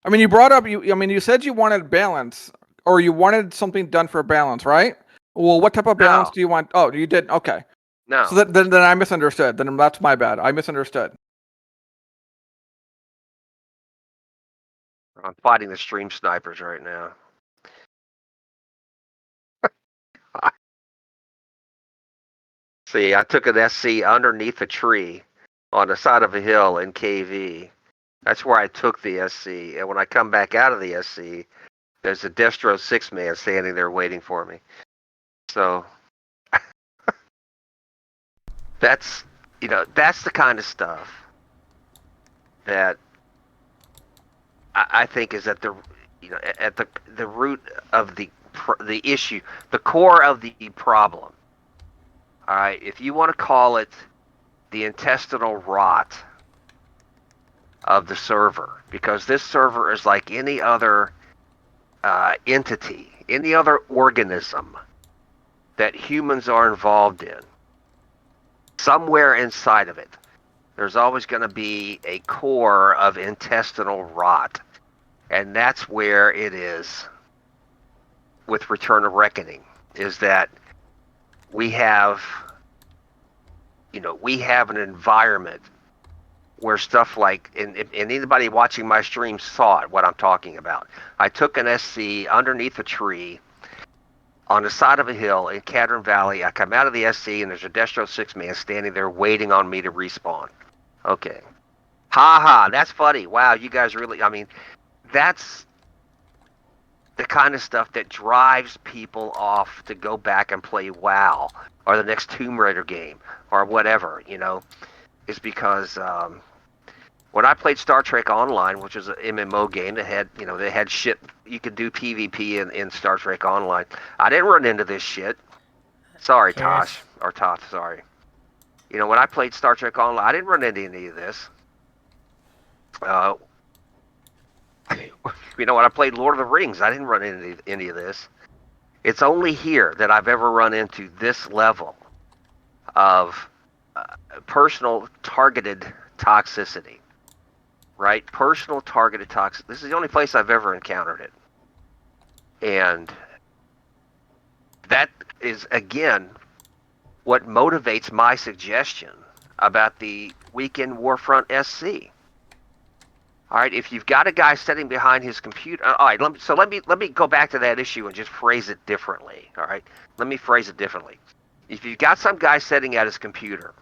I mean, you brought up you said you wanted balance, or you wanted something done for balance, right? Well, what type of balance No. do you want? Oh, you did. Okay. No. So then I misunderstood. Then that's my bad. I misunderstood. I'm fighting the stream snipers right now. See, I took an SC underneath a tree on the side of a hill in KV. That's where I took the SC. And when I come back out of the SC, there's a Destro 6-man standing there waiting for me. So that's the kind of stuff that I think is at the root of the issue, the core of the problem. All right, if you want to call it the intestinal rot of the server, because this server is like any other entity, any other organism that humans are involved in. Somewhere inside of it, there's always going to be a core of intestinal rot, and that's where it is with Return of Reckoning, is that we have an environment where stuff like, and anybody watching my stream saw it, what I'm talking about. I took an SC underneath a tree on the side of a hill in Cadron Valley. I come out of the SC and there's a Destro 6-man standing there waiting on me to respawn. Okay. Ha, that's funny. Wow, you guys really, I mean, that's the kind of stuff that drives people off to go back and play WoW or the next Tomb Raider game or whatever, is because when I played Star Trek Online, which was an MMO game that had shit, you could do PvP in Star Trek Online. I didn't run into this shit. Sorry, Tosh, or Toth, sorry. When I played Star Trek Online, I didn't run into any of this. When I played Lord of the Rings, I didn't run into any of this. It's only here that I've ever run into this level of personal targeted toxicity. Right? Personal targeted toxicity. This is the only place I've ever encountered it. And that is, again, what motivates my suggestion about the Weekend Warfront SC. All right, if you've got a guy sitting behind his computer, all right. Let me go back to that issue and just phrase it differently. All right, let me phrase it differently. If you've got some guy sitting at his computer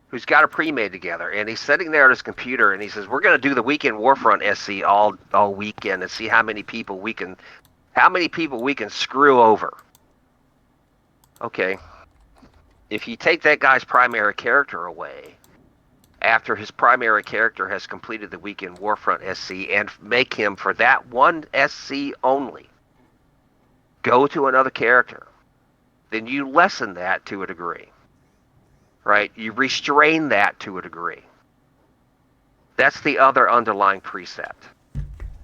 who's got a pre-made together, and he's sitting there at his computer, and he says, "We're going to do the Weekend Warfront SC all weekend and see how many people we can screw over." Okay, if you take that guy's primary character away after his primary character has completed the Weekend Warfront SC and make him, for that one SC only, go to another character, then you lessen that to a degree. Right? You restrain that to a degree. That's the other underlying precept,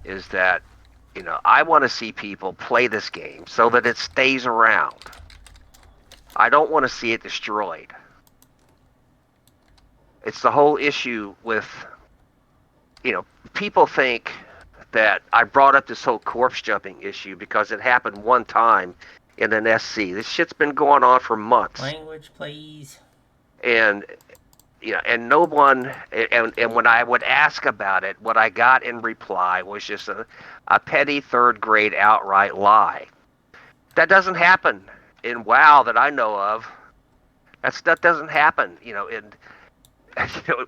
is that, I want to see people play this game so that it stays around. I don't want to see it destroyed. It's the whole issue with, people think that I brought up this whole corpse jumping issue because it happened one time in an SC. This shit's been going on for months. Language, please. And and no one, and when I would ask about it, what I got in reply was just a petty third grade outright lie. That doesn't happen in WoW that I know of. That doesn't happen,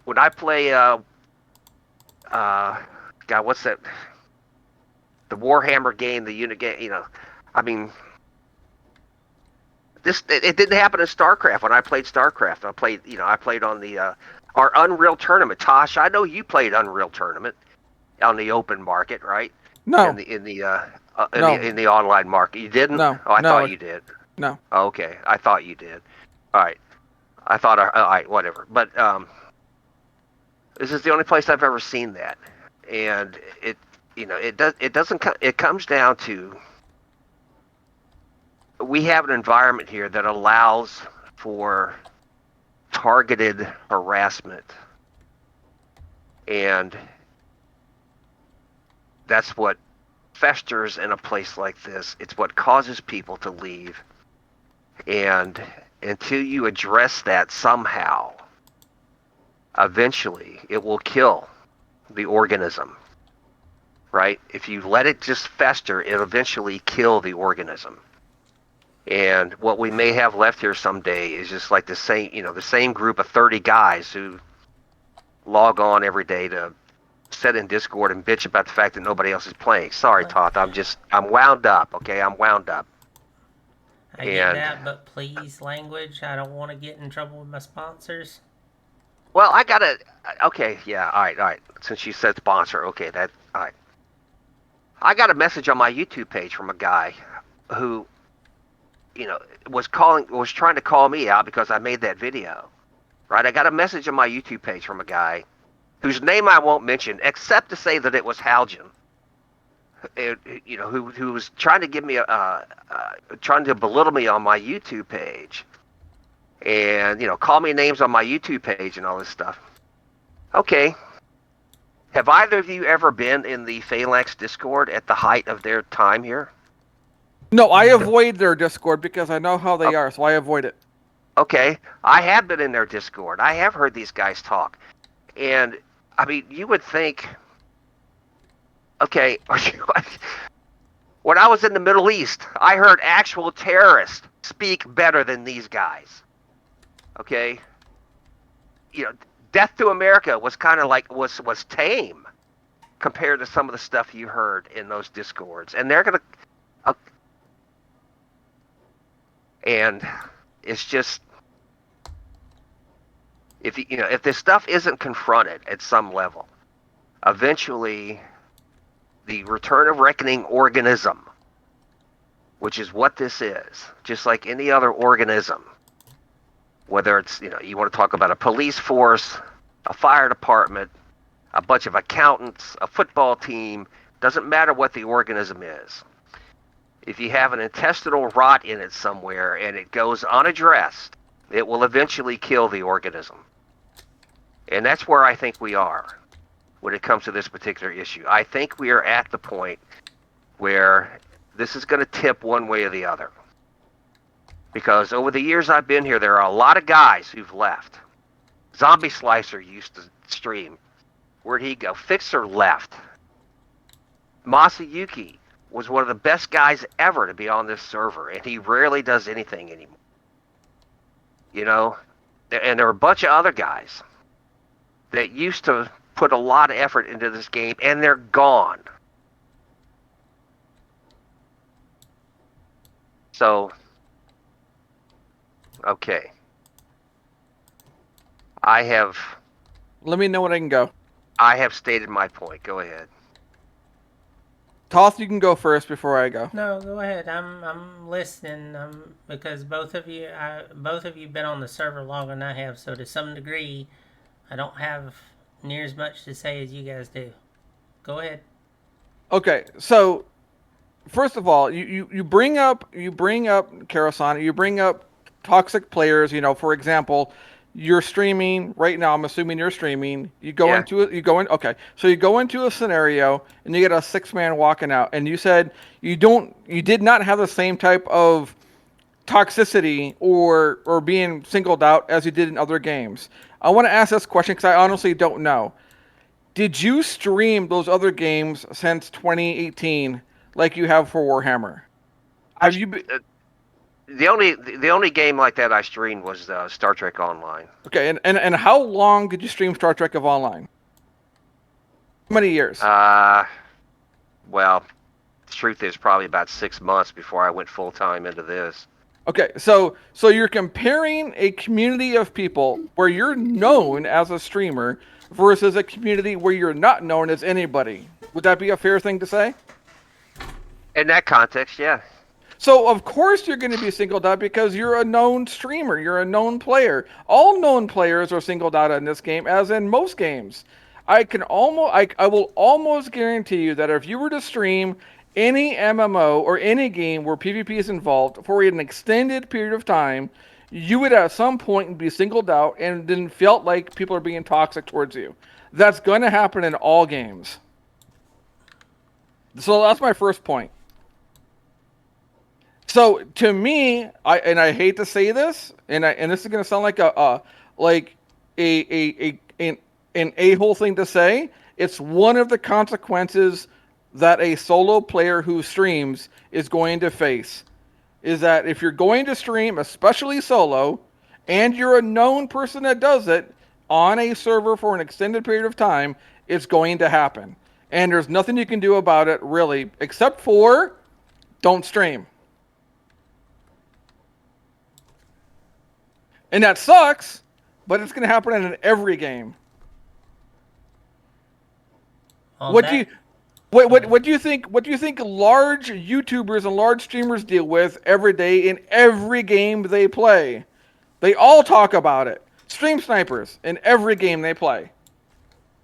when I play God, what's that? The Warhammer game, the unit game, I mean, it didn't happen in StarCraft. When I played StarCraft, I played on the our Unreal Tournament. Tosh, I know you played Unreal Tournament on the open market, right? No. In the No. in the online market. You didn't? No. Oh, I No. thought you did. No. Oh, okay, I thought you did. All right. I thought. All right, whatever. But this is the only place I've ever seen that, and it doesn't. It comes down to we have an environment here that allows for targeted harassment, and that's what festers in a place like this. It's what causes people to leave, and until you address that somehow, eventually it will kill the organism, right? If you let it just fester, it'll eventually kill the organism. And what we may have left here someday is just like the same group of 30 guys who log on every day to sit in Discord and bitch about the fact that nobody else is playing. Sorry, Toth, I'm wound up, okay? I'm wound up. I get that, but please, language. I don't want to get in trouble with my sponsors. Well, okay, yeah, all right. Since you said sponsor, okay, all right. I got a message on my YouTube page from a guy who, was trying to call me out because I made that video, right? I got a message on my YouTube page from a guy whose name I won't mention, except to say that it was Haljan, who was trying to give me trying to belittle me on my YouTube page, and call me names on my YouTube page and all this stuff. Okay, have either of you ever been in the Phalanx Discord at the height of their time here? No, I avoid their Discord because I know how they are, so I avoid it. Okay, I have been in their Discord. I have heard these guys talk, and I mean, you would think, okay, when I was in the Middle East, I heard actual terrorists speak better than these guys. Okay, Death to America was kind of like was tame compared to some of the stuff you heard in those Discords, and they're gonna, and it's just if this stuff isn't confronted at some level, eventually the return of reckoning organism, which is what this is, just like any other organism, whether it's, you want to talk about a police force, a fire department, a bunch of accountants, a football team, doesn't matter what the organism is. If you have an intestinal rot in it somewhere and it goes unaddressed, it will eventually kill the organism. And that's where I think we are when it comes to this particular issue. I think we are at the point where this is going to tip one way or the other. Because over the years I've been here, there are a lot of guys who've left. Zombie Slicer used to stream. Where'd he go? Fixer left. Masayuki was one of the best guys ever to be on this server, and he rarely does anything anymore. And there are a bunch of other guys that used to put a lot of effort into this game, and they're gone. So, okay. Let me know when I can go. I have stated my point. Go ahead. Toth, you can go first before I go. No, go ahead. I'm listening. Because both of you been on the server longer than I have, so to some degree, I don't have near as much to say as you guys do. Go ahead. Okay, so first of all, you bring up Karasan, you bring up toxic players. For example, you're streaming right now. I'm assuming you're streaming. You go into a scenario and you get a 6-man walking out, and you said you did not have the same type of toxicity or being singled out as you did in other games. I want to ask this question because I honestly don't know. Did you stream those other games since 2018 like you have for Warhammer? Have you been... The only game like that I streamed was Star Trek Online. Okay, and how long did you stream Star Trek of Online? How many years? Well, the truth is probably about 6 months before I went full time into this. Okay, so you're comparing a community of people where you're known as a streamer versus a community where you're not known as anybody. Would that be a fair thing to say? In that context, yeah. So of course you're going to be singled out because you're a known streamer, you're a known player. All known players are singled out in this game, as in most games. I will almost guarantee you that if you were to stream any MMO or any game where PvP is involved for an extended period of time, you would at some point be singled out and then felt like people are being toxic towards you. That's going to happen in all games. So that's my first point. So to me, I hate to say this, and this is gonna sound like an a-hole thing to say. It's one of the consequences that a solo player who streams is going to face. Is that if you're going to stream, especially solo, and you're a known person that does it on a server for an extended period of time, it's going to happen. And there's nothing you can do about it, really, except for don't stream. And that sucks, but it's going to happen in every game. What do you think large YouTubers and large streamers deal with every day in every game they play? They all talk about it. Stream snipers in every game they play.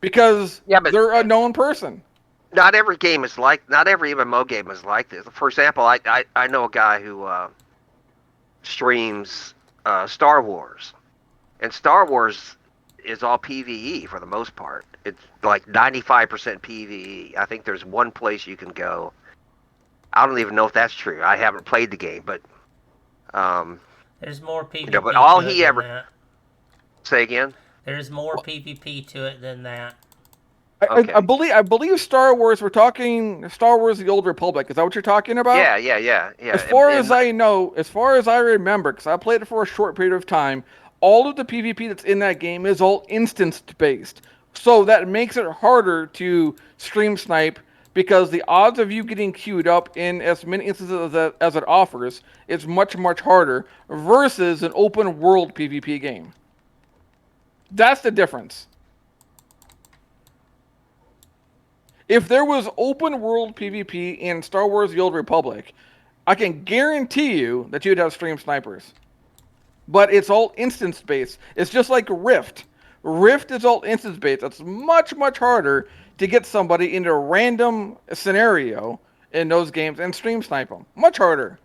Because they're a known person. Not every MMO game is like this. For example, I know a guy who streams Star Wars, and Star Wars is all PvE for the most part. It's like 95% PvE. I think there's one place you can go. I don't even know if that's true. I haven't played the game, but there's more PvP. But all to he it ever than that. Say again. There's more PvP to it than that. Okay. I believe Star Wars. We're talking Star Wars: The Old Republic. Is that what you're talking about? Yeah. As far as I know, as far as I remember, because I played it for a short period of time, all of the PvP that's in that game is all instanced-based. So that makes it harder to stream snipe because the odds of you getting queued up in as many instances as it offers is much, much harder versus an open-world PvP game. That's the difference. If there was open world PvP in Star Wars: The Old Republic, I can guarantee you that you'd have stream snipers. But it's all instance based. It's just like Rift. Rift is all instance based. It's much, much harder to get somebody into a random scenario in those games and stream snipe them. Much harder.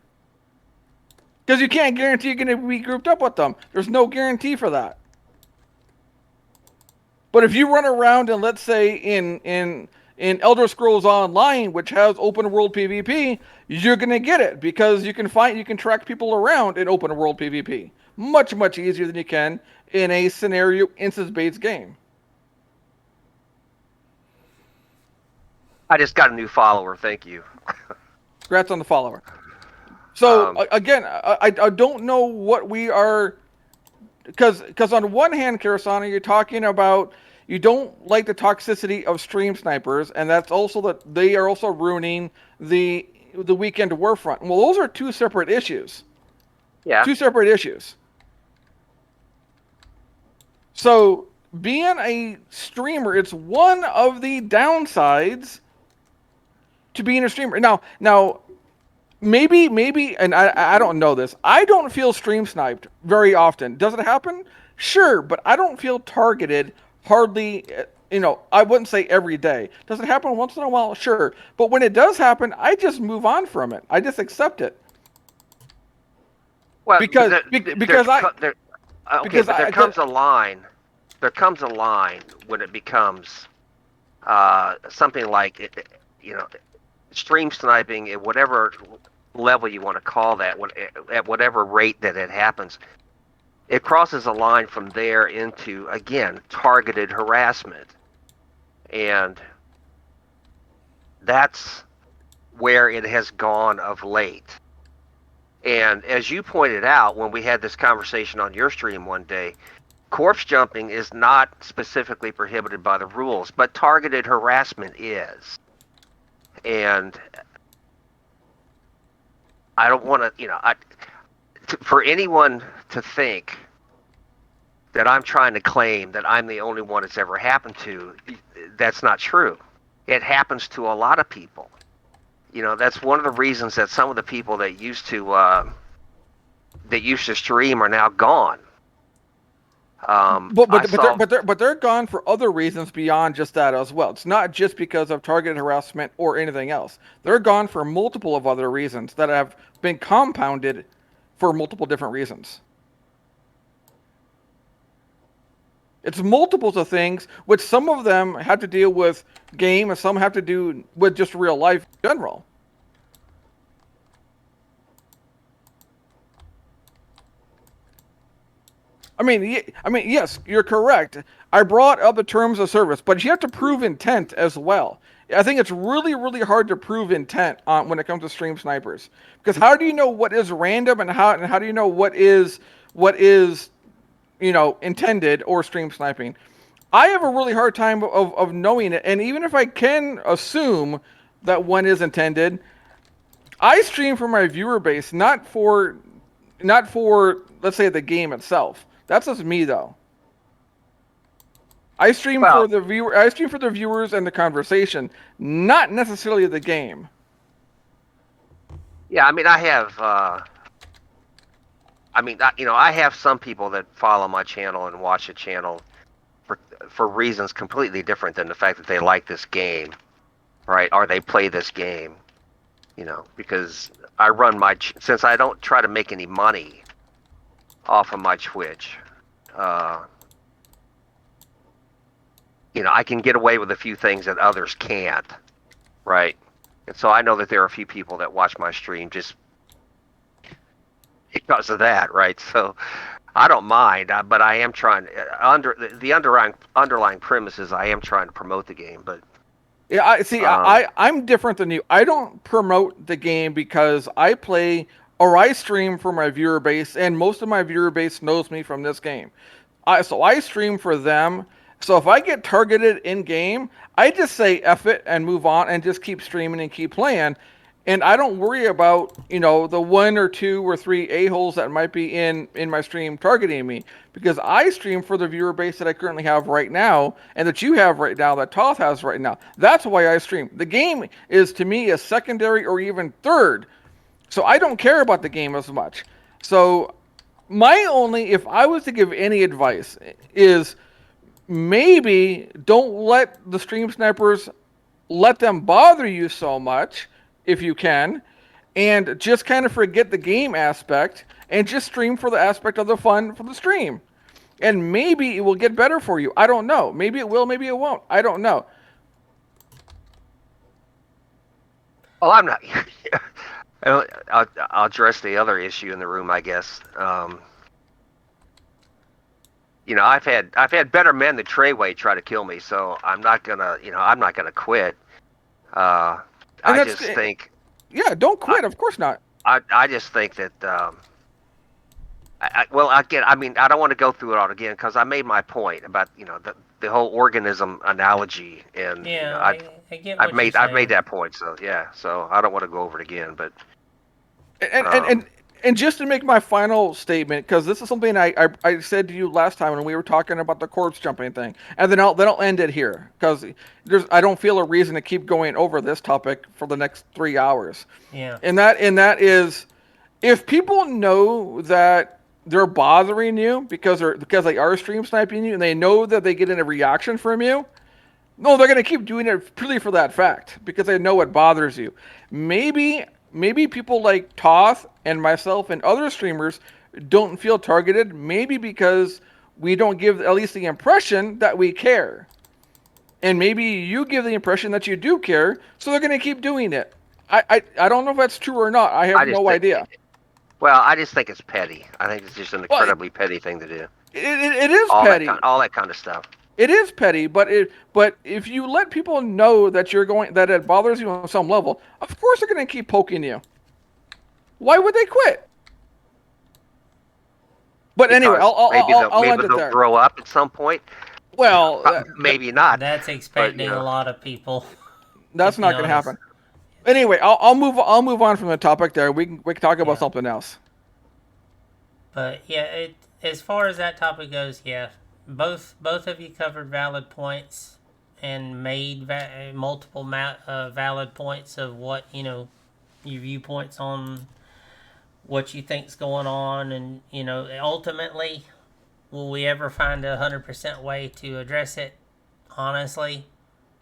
Because you can't guarantee you're going to be grouped up with them. There's no guarantee for that. But if you run around and let's say in Elder Scrolls Online, which has open world PvP, you're gonna get it because you can track people around in open world PvP much, much easier than you can in a scenario instance-based game. I just got a new follower. Thank you. Congrats on the follower. So again, I don't know what we are, because on one hand, Karasana, you're talking about you don't like the toxicity of stream snipers, and that's also that they are also ruining the weekend warfront. Well, those are two separate issues. Yeah. Two separate issues. So being a streamer, it's one of the downsides to being a streamer. Now, maybe, and I don't know this. I don't feel stream sniped very often. Does it happen? Sure, but I don't feel targeted hardly, I wouldn't say every day. Does it happen once in a while? Sure. But when it does happen, I just move on from it. I just accept it. Well, because there comes a line. There comes a line when it becomes something like stream sniping at whatever level you want to call that, at whatever rate that it happens. It crosses a line from there into, again, targeted harassment. And that's where it has gone of late. And as you pointed out when we had this conversation on your stream one day, corpse jumping is not specifically prohibited by the rules, but targeted harassment is. And I don't want to, for anyone to think that I'm trying to claim that I'm the only one it's ever happened to, that's not true. It happens to a lot of people. that's one of the reasons that some of the people that used to stream are now gone. But they're gone for other reasons beyond just that as well. It's not just because of targeted harassment or anything else. They're gone for multiple of other reasons that have been compounded for multiple different reasons. It's multiples of things, which some of them have to deal with game and some have to do with just real life in general. I mean, yes, you're correct. I brought up the terms of service, but you have to prove intent as well. I think it's really, really hard to prove intent when it comes to stream snipers, because how do you know what is random and how do you know what is intended or stream sniping? I have a really hard time of knowing it, and even if I can assume that one is intended, I stream for my viewer base, not for let's say the game itself. That's just me though. I stream for the viewers and the conversation, not necessarily the game. Yeah, I mean, I have some people that follow my channel and watch the channel for reasons completely different than the fact that they like this game, right? Or they play this game, because I run since I don't try to make any money off of my Twitch, I can get away with a few things that others can't, right? And so I know that there are a few people that watch my stream just because of that, right? So I don't mind, but I am trying the underlying premises. I am trying to promote the game, but yeah, I'm different than you. I don't promote the game because I play or I stream for my viewer base, and most of my viewer base knows me from this game. So I stream for them. So if I get targeted in game, I just say F it and move on and just keep streaming and keep playing. And I don't worry about, the 1 or 2 or 3 a-holes that might be in my stream targeting me, because I stream for the viewer base that I currently have right now and that you have right now, that Toth has right now. That's why I stream. The game is, to me, a secondary or even third. So I don't care about the game as much. So if I was to give any advice, is maybe don't let the stream snipers let them bother you so much, if you can, and just kind of forget the game aspect and just stream for the aspect of the fun for the stream. And maybe it will get better for you. I don't know. Maybe it will, maybe it won't. I don't know. Well, I'm not. I'll address the other issue in the room, I guess. I've had better men than Treyway try to kill me, so I'm not gonna quit. I just think. Yeah, don't quit. Of course not. I just think that. I don't want to go through it all again because I made my point about the whole organism analogy, and I get I've made that point. So yeah, so I don't want to go over it again, but. And just to make my final statement, because this is something I said to you last time when we were talking about the corpse jumping thing, and then I'll end it here because I don't feel a reason to keep going over this topic for the next 3 hours. Yeah. And that is, if people know that they're bothering you because they are stream sniping you and they know that they get a reaction from you, no, they're gonna keep doing it purely for that fact because they know it bothers you. Maybe people like Toth and myself and other streamers don't feel targeted, maybe because we don't give at least the impression that we care. And maybe you give the impression that you do care, so they're going to keep doing it. I don't know if that's true or not. I have no idea. Well, I just think it's petty. I think it's just an incredibly petty thing to do. It is petty. All that kind of stuff. It is petty, but if you let people know that that it bothers you on some level, of course they're going to keep poking you. Why would they quit? But anyway, I'll end it there. They'll grow up at some point. Well, maybe not. That's expecting a lot of people. That's not going to happen. Anyway, I'll move on from the topic there. We can talk about something else. But yeah, as far as that topic goes, yeah. Both of you covered valid points, and made multiple valid points of what, your viewpoints on what you think's going on, and, ultimately, will we ever find 100% way to address it? Honestly,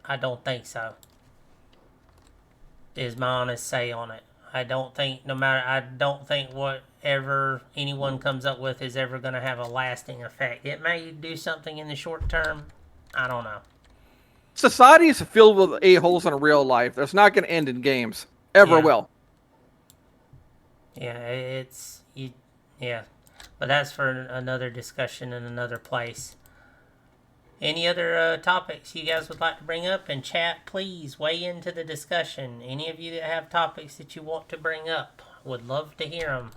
I don't think so. Is my honest say on it. I don't think whatever anyone comes up with is ever going to have a lasting effect. It may do something in the short term. I don't know. Society is filled with a-holes in real life. That's not going to end in games. Ever will. Yeah, yeah. But that's for another discussion in another place. Any other topics you guys would like to bring up? And chat, please weigh into the discussion. Any of you that have topics that you want to bring up, would love to hear them.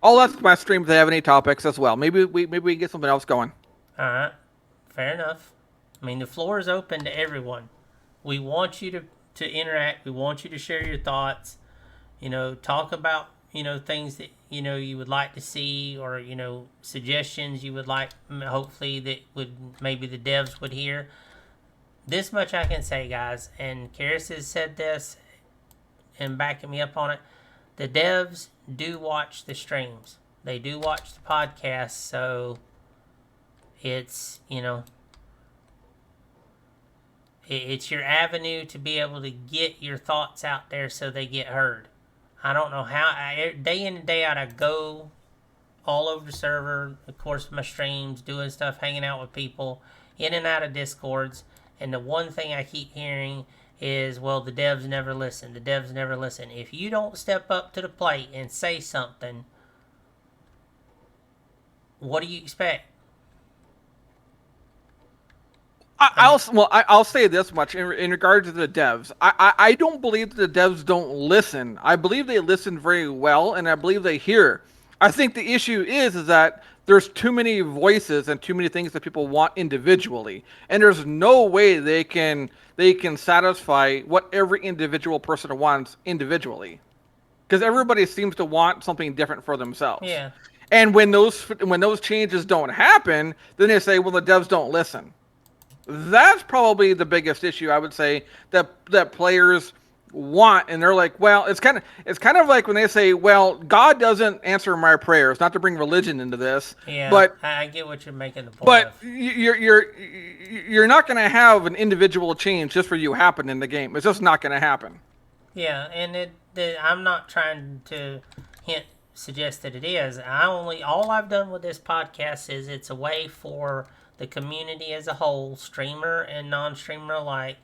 I'll ask my stream if they have any topics as well. Maybe we get something else going. All right, fair enough. I mean, the floor is open to everyone. We want you to interact. We want you to share your thoughts. Talk about things that you would like to see, or suggestions you would like, hopefully that would maybe the devs would hear. This much I can say, guys, and Karis has said this and backing me up on it. The devs do watch the streams. They do watch the podcast, so it's it's your avenue to be able to get your thoughts out there so they get heard. I don't know how, day in and day out, I go all over the server, of course, my streams, doing stuff, hanging out with people, in and out of Discords, and the one thing I keep hearing is, well, the devs never listen. The devs never listen. If you don't step up to the plate and say something, what do you expect? I'll say this much in regard to the devs. I don't believe that the devs don't listen. I believe they listen very well, and I believe they hear. I think the issue is that there's too many voices and too many things that people want individually, and there's no way they can satisfy what every individual person wants individually, because everybody seems to want something different for themselves. Yeah. And when those changes don't happen, then they say, well, the devs don't listen. That's probably the biggest issue, I would say, that players want, and they're like, well, it's kind of like when they say, well, God doesn't answer my prayers. Not to bring religion into this, yeah, but I get what you're making the point but of. You're not going to have an individual change just for you happen in the game. It's just not going to happen. Yeah, and I'm not trying to suggest that it is. All I've done with this podcast is it's a way for the community as a whole, streamer and non-streamer alike,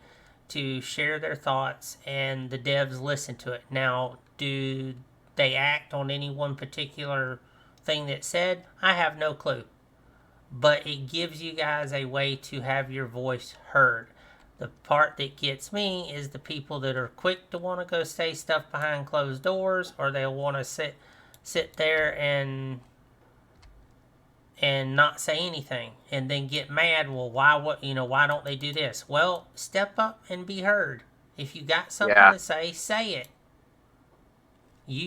to share their thoughts, and the devs listen to it. Now, do they act on any one particular thing that's said? I have no clue. But it gives you guys a way to have your voice heard. The part that gets me is the people that are quick to want to go say stuff behind closed doors, or they'll want to sit there and not say anything, and then get mad. Well, why don't they do this? Well, step up and be heard. If you got something to say it.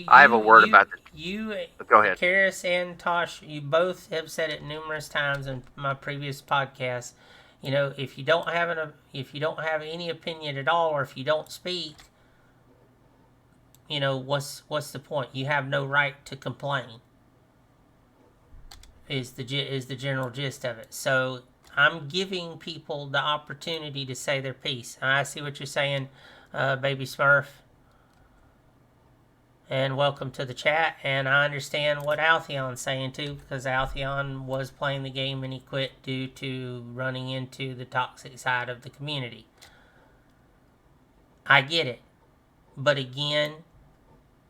I have a word about it. Go ahead. Karis and Tosh, you both have said it numerous times in my previous podcasts. If you don't have any opinion at all, or if you don't speak, what's the point? You have no right to complain. Is the general gist of it. So I'm giving people the opportunity to say their piece. I see what you're saying, Baby Smurf. And welcome to the chat. And I understand what Altheon's saying too, because Altheon was playing the game and he quit due to running into the toxic side of the community. I get it. But again,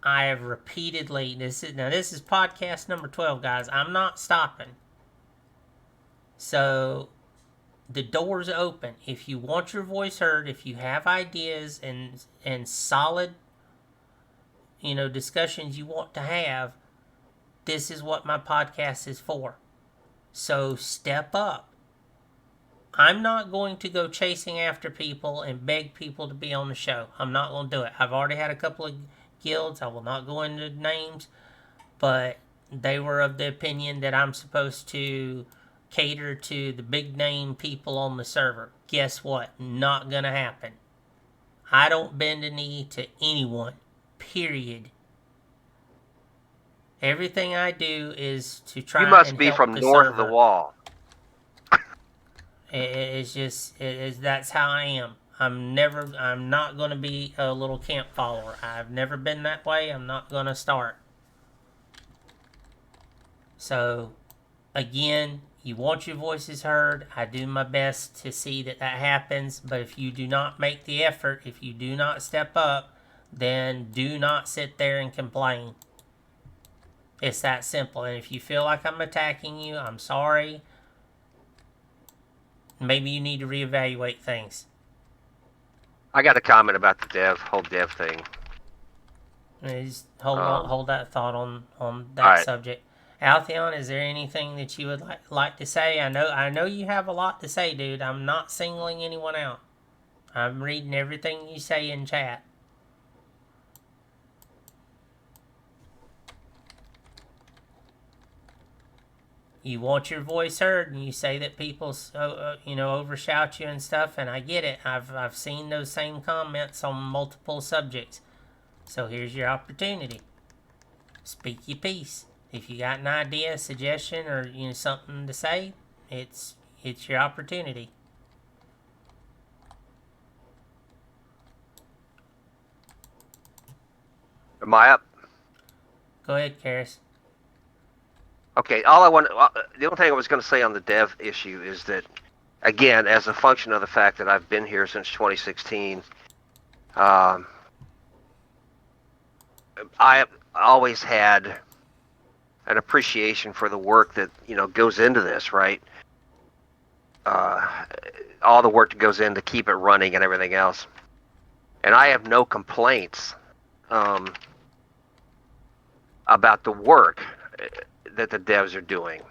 I have repeatedly, this is podcast number 12, guys. I'm not stopping. So the door's open. If you want your voice heard, if you have ideas and solid, discussions you want to have, this is what my podcast is for. So step up. I'm not going to go chasing after people and beg people to be on the show. I'm not going to do it. I've already had a couple of guilds, I will not go into names, but they were of the opinion that I'm supposed to cater to the big name people on the server. Guess what? Not gonna happen. I don't bend a knee to anyone. Period. Everything I do is to try You must and be help from the north server. of the wall. That's how I am. I'm not going to be a little camp follower. I've never been that way. I'm not going to start. So, again, you want your voices heard. I do my best to see that happens. But if you do not make the effort, if you do not step up, then do not sit there and complain. It's that simple. And if you feel like I'm attacking you, I'm sorry. Maybe you need to reevaluate things. I got a comment about the whole dev thing. Just hold that thought on that right. subject. Altheon, is there anything that you would like to say? I know you have a lot to say, dude. I'm not singling anyone out. I'm reading everything you say in chat. You want your voice heard, and you say that people, overshout you and stuff, and I get it. I've seen those same comments on multiple subjects. So here's your opportunity. Speak your piece. If you got an idea, a suggestion, or something to say, it's your opportunity. Am I up? Go ahead, Karis. Okay, the only thing I was going to say on the dev issue is that, again, as a function of the fact that I've been here since 2016, I always had an appreciation for the work that goes into this, right? All the work that goes in to keep it running and everything else, and I have no complaints about the work that the devs are doing.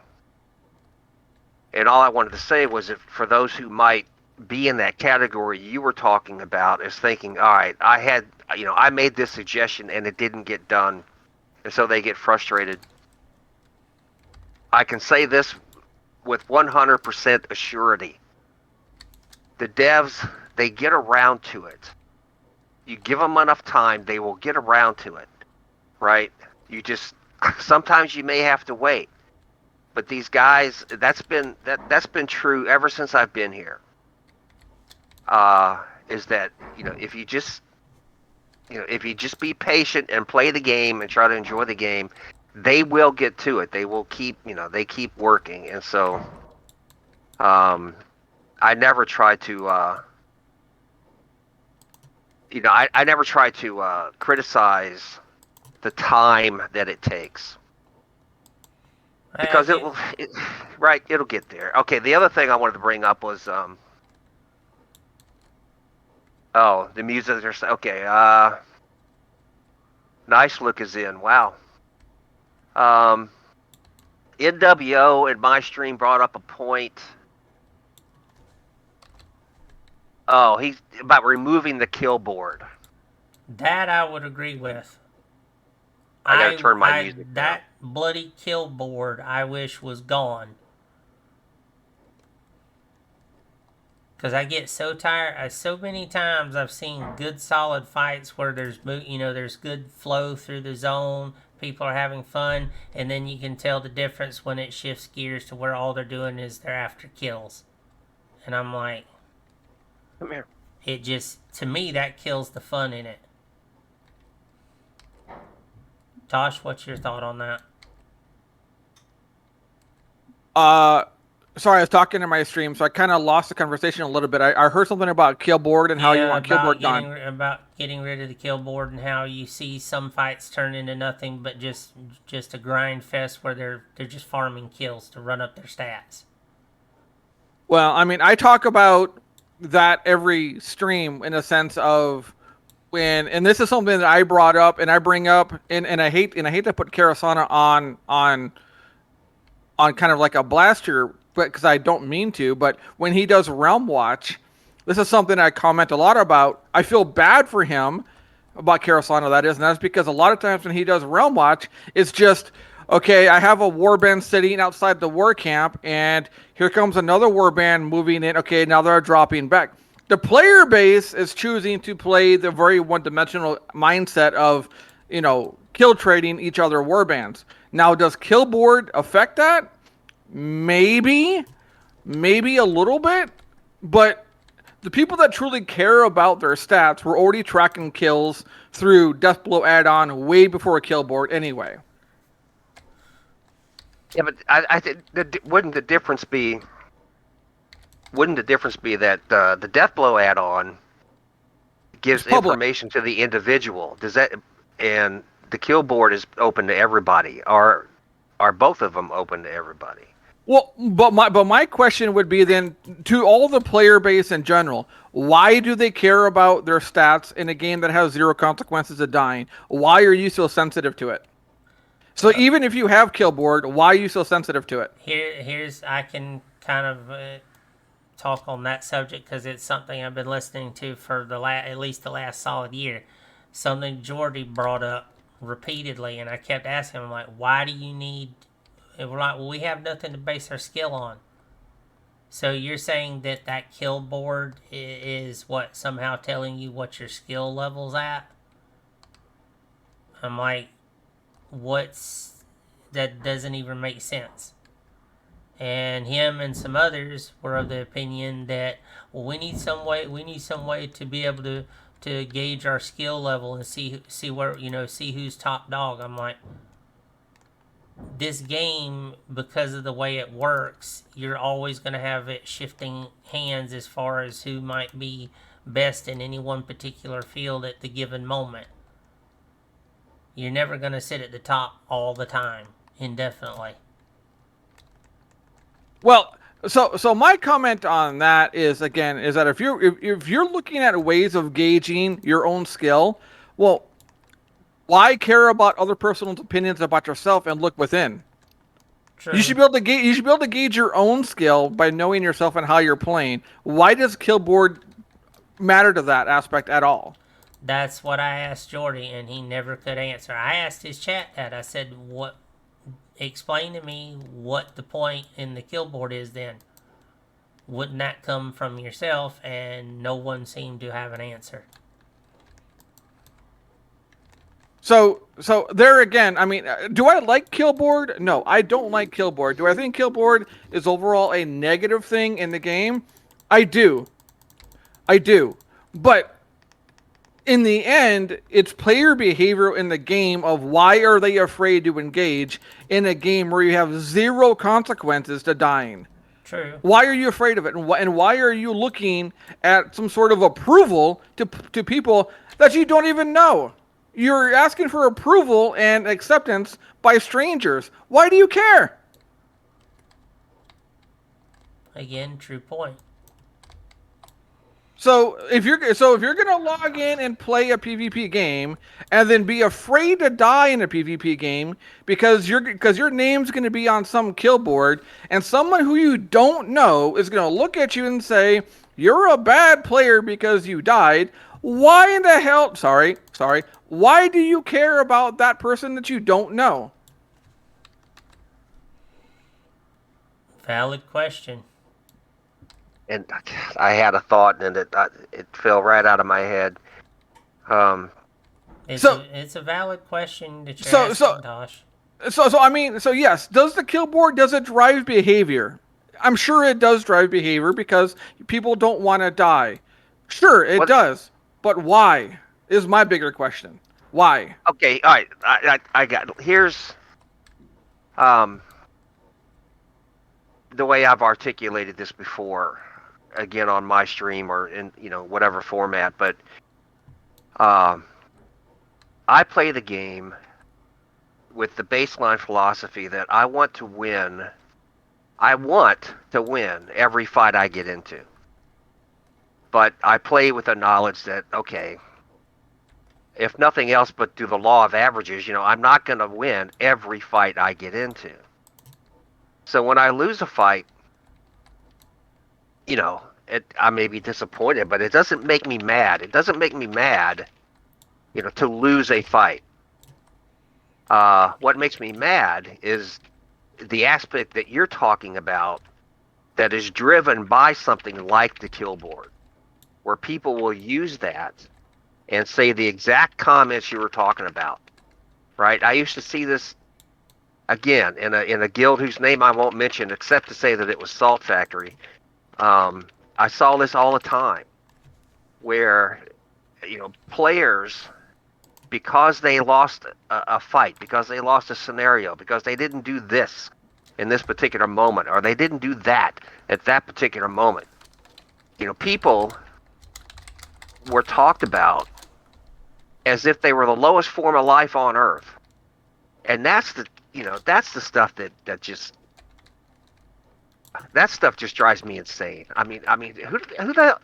And all I wanted to say was that for those who might be in that category you were talking about, is thinking, all right, I made this suggestion and it didn't get done, and so they get frustrated. I can say this with 100% assurity. The devs, they get around to it. You give them enough time, they will get around to it, right? Sometimes you may have to wait, but these guys, that's been true ever since I've been here. Is that if you just be patient and play the game and try to enjoy the game, they will get to it. They will keep they keep working, and so I never try to I never try to criticize the time that it takes, because it'll get there. Okay, the other thing I wanted to bring up was the music. Okay, nice look is in. Wow. NWO in my stream brought up a point. Oh, he's about removing the kill board. That I would agree with. I gotta turn my music down. That bloody kill board, I wish was gone. Because I get so tired. So many times I've seen good solid fights where there's good flow through the zone. People are having fun, and then you can tell the difference when it shifts gears to where all they're doing is they're after kills. And I'm like, come here. It just, to me, that kills the fun in it. Tosh, what's your thought on that? Sorry, I was talking in my stream, so I kind of lost the conversation a little bit. I heard something about kill board and how you want kill board gone. About getting rid of the kill board, and how you see some fights turn into nothing but just a grind fest where they're just farming kills to run up their stats. Well, I mean, I talk about that every stream in a sense of and this is something that I brought up and I bring up, and I hate to put Karasana on kind of like a blaster, but because I don't mean to, but when he does Realm Watch, this is something I comment a lot about. I feel bad for him about Karasana, that is, and that's because a lot of times when he does Realm Watch, it's just okay, I have a warband sitting outside the war camp, and here comes another warband moving in. Okay, now they're dropping back. The player base is choosing to play the very one-dimensional mindset of, kill trading each other warbands. Now, does Killboard affect that? Maybe a little bit, but the people that truly care about their stats were already tracking kills through Deathblow add-on way before Killboard anyway. Yeah, but I think wouldn't the difference be that the Deathblow add-on gives information to the individual? Does that, and the kill board is open to everybody? Are both of them open to everybody? Well, but my question would be then to all the player base in general, why do they care about their stats in a game that has zero consequences of dying? Why are you so sensitive to it? So even if you have kill board, why are you so sensitive to it? Here's I can kind of talk on that subject because it's something I've been listening to for at least the last solid year. Something Jordy brought up repeatedly, and I kept asking him, like, why do you need... And we're like, well, we have nothing to base our skill on. So you're saying that kill board is what, somehow telling you what your skill level's at? I'm like, that doesn't even make sense. And him and some others were of the opinion that, well, we need some way to be able to gauge our skill level and see where, see who's top dog. I'm like, this game, because of the way it works, you're always going to have it shifting hands as far as who might be best in any one particular field at the given moment. You're never going to sit at the top all the time, indefinitely. Well, so my comment on that is that if you're looking at ways of gauging your own skill, well, why care about other person's opinions about yourself and look within? True. You should be able to gauge your own skill by knowing yourself and how you're playing. Why does Killboard matter to that aspect at all? That's what I asked Jordy, and he never could answer. I asked his chat that. I said, explain to me what the point in the Killboard is then. Wouldn't that come from yourself? And no one seemed to have an answer. So there again, I mean, do I like Killboard? No, I don't like Killboard. Do I think Killboard is overall a negative thing in the game? I do. But in the end, it's player behavior in the game of why are they afraid to engage in a game where you have zero consequences to dying. True. Why are you afraid of it? And why are you looking at some sort of approval to people that you don't even know? You're asking for approval and acceptance by strangers. Why do you care? Again, true point. So if you're gonna log in and play a PvP game and then be afraid to die in a PvP game because your name's gonna be on some kill board and someone who you don't know is gonna look at you and say you're a bad player because you died, why in the hell? Sorry. Why do you care about that person that you don't know? Valid question. And I had a thought, and it fell right out of my head. It's a valid question that you're asking, Tosh. So yes, does the kill board, does it drive behavior? I'm sure it does drive behavior because people don't want to die. Sure, it does. But why is my bigger question. Why? Okay, all right. I got it. Here's the way I've articulated this before, again on my stream or in whatever format, but I play the game with the baseline philosophy that I want to win. I want to win every fight I get into. But I play with the knowledge that, okay, if nothing else but through the law of averages, I'm not going to win every fight I get into. So when I lose a fight, I may be disappointed, but it doesn't make me mad. It doesn't make me mad, to lose a fight. What makes me mad is the aspect that you're talking about that is driven by something like the kill board, where people will use that and say the exact comments you were talking about. Right? I used to see this again in a guild whose name I won't mention, except to say that it was Salt Factory. I saw this all the time, where players, because they lost a fight, because they lost a scenario, because they didn't do this in this particular moment, or they didn't do that at that particular moment. People were talked about as if they were the lowest form of life on Earth, and that's the stuff that just drives me insane. I mean, who the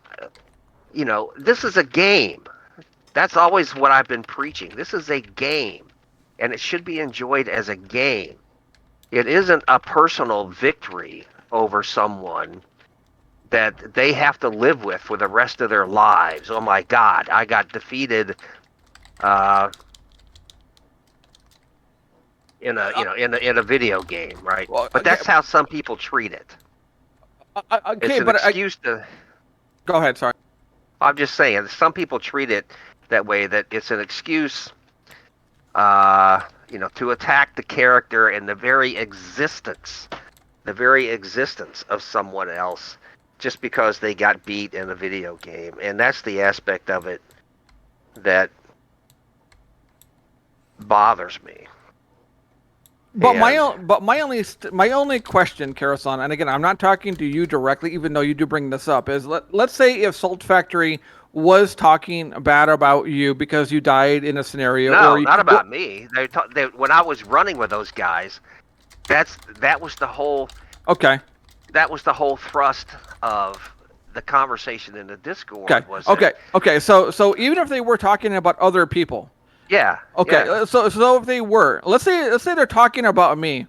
this is a game. That's always what I've been preaching. This is a game, and it should be enjoyed as a game. It isn't a personal victory over someone that they have to live with for the rest of their lives. Oh my God, I got defeated in a video game, right? Well, but that's how some people treat it. Okay, it's an excuse to. Go ahead. Sorry. I'm just saying, some people treat it that way. That it's an excuse, to attack the character and the very existence of someone else, just because they got beat in a video game, and that's the aspect of it that bothers me. But my only question, Karasan, and again, I'm not talking to you directly, even though you do bring this up, is let's say if Salt Factory was talking bad about you because you died in a scenario. No, not about me. When I was running with those guys, that was the whole. Okay. That was the whole thrust of the conversation in the Discord. Okay. So even if they were talking about other people. Yeah. Okay. Yeah. So if they were, let's say they're talking about me.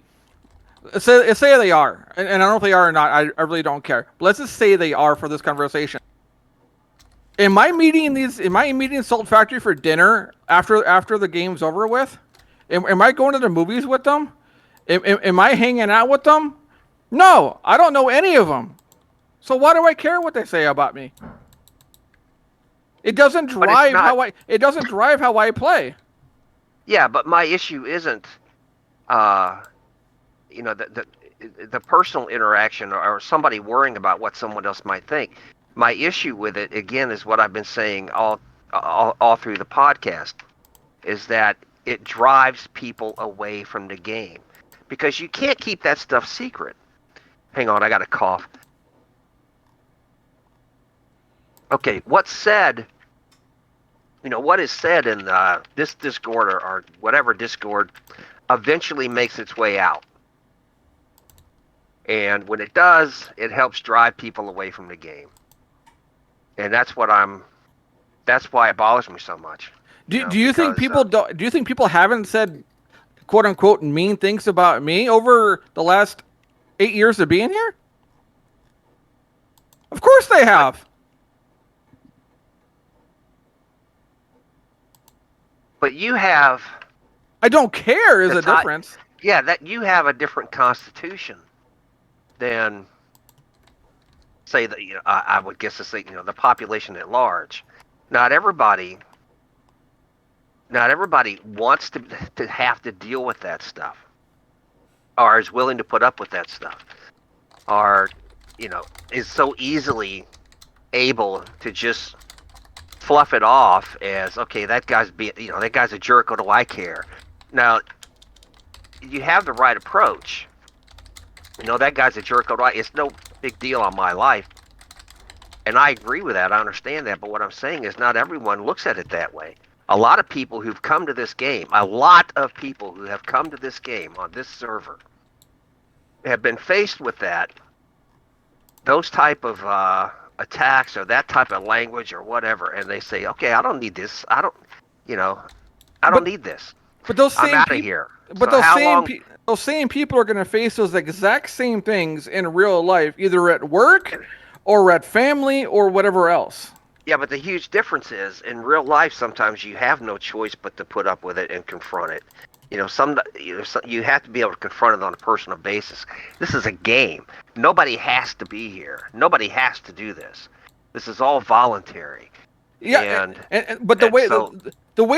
Say they are, and I don't know if they are or not. I really don't care. But let's just say they are for this conversation. Am I meeting Salt Factory for dinner after the game's over with? Am I going to the movies with them? Am I hanging out with them? No, I don't know any of them. So why do I care what they say about me? It doesn't drive how I play. Yeah, but my issue isn't, the personal interaction or somebody worrying about what someone else might think. My issue with it, again, is what I've been saying all through the podcast, is that it drives people away from the game, because you can't keep that stuff secret. Hang on, I got a cough. Okay, what is said in this Discord or whatever Discord eventually makes its way out. And when it does, it helps drive people away from the game. And that's why it bothers me so much. Do you think people haven't said quote unquote mean things about me over the last 8 years of being here? Of course they have. But you have. I don't care is a difference. Yeah, that you have a different constitution than, say, I would guess to say, the population at large. Not everybody wants to have to deal with that stuff, or is willing to put up with that stuff, or is so easily able to just fluff it off as, okay, that guy's a jerk, what do I care? Now, you have the right approach. That guy's a jerk, it's no big deal on my life. And I agree with that, I understand that, but what I'm saying is not everyone looks at it that way. A lot of people who've come to this game, on this server, have been faced with those type of attacks or that type of language or whatever, and they say, okay, I don't need this. I don't need this. But those same I'm out of here. But those same people are going to face those exact same things in real life, either at work or at family or whatever else. Yeah, but the huge difference is, in real life, sometimes you have no choice but to put up with it and confront it. you have to be able to confront it on a personal basis. This is a game. Nobody has to be here. Nobody has to do this. This is all voluntary. Yeah, but the way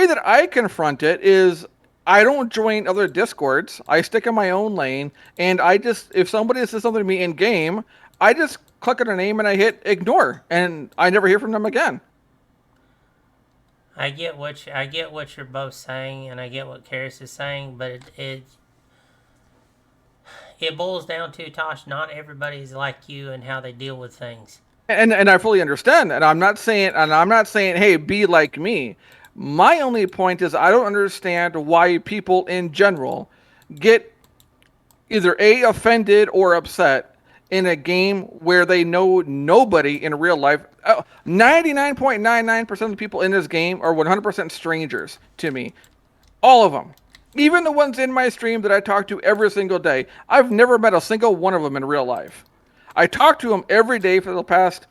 that I confront it is I don't join other Discords. I stick in my own lane, and if somebody says something to me in game, I just click on their name and I hit ignore, and I never hear from them again. I get what you're both saying, and I get what Karis is saying, but it boils down to, Tosh, not everybody's like you and how they deal with things. And I fully understand, and I'm not saying hey, be like me. My only point is I don't understand why people in general get either offended or upset in a game where they know nobody in real life. 99.99% of the people in this game are 100% strangers to me. All of them. Even the ones in my stream that I talk to every single day. I've never met a single one of them in real life. I talk to them every day for the past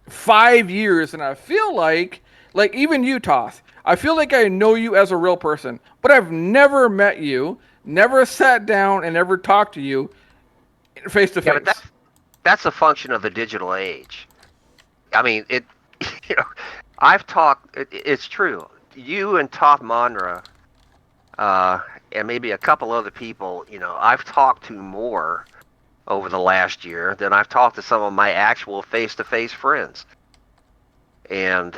5 years, and I feel like even you, Toth, I feel like I know you as a real person, but I've never met you, never sat down and ever talked to you face to face. That's a function of the digital age. I mean, I've talked. It's true. You and Toth Monra, and maybe a couple other people, I've talked to more over the last year than I've talked to some of my actual face-to-face friends. And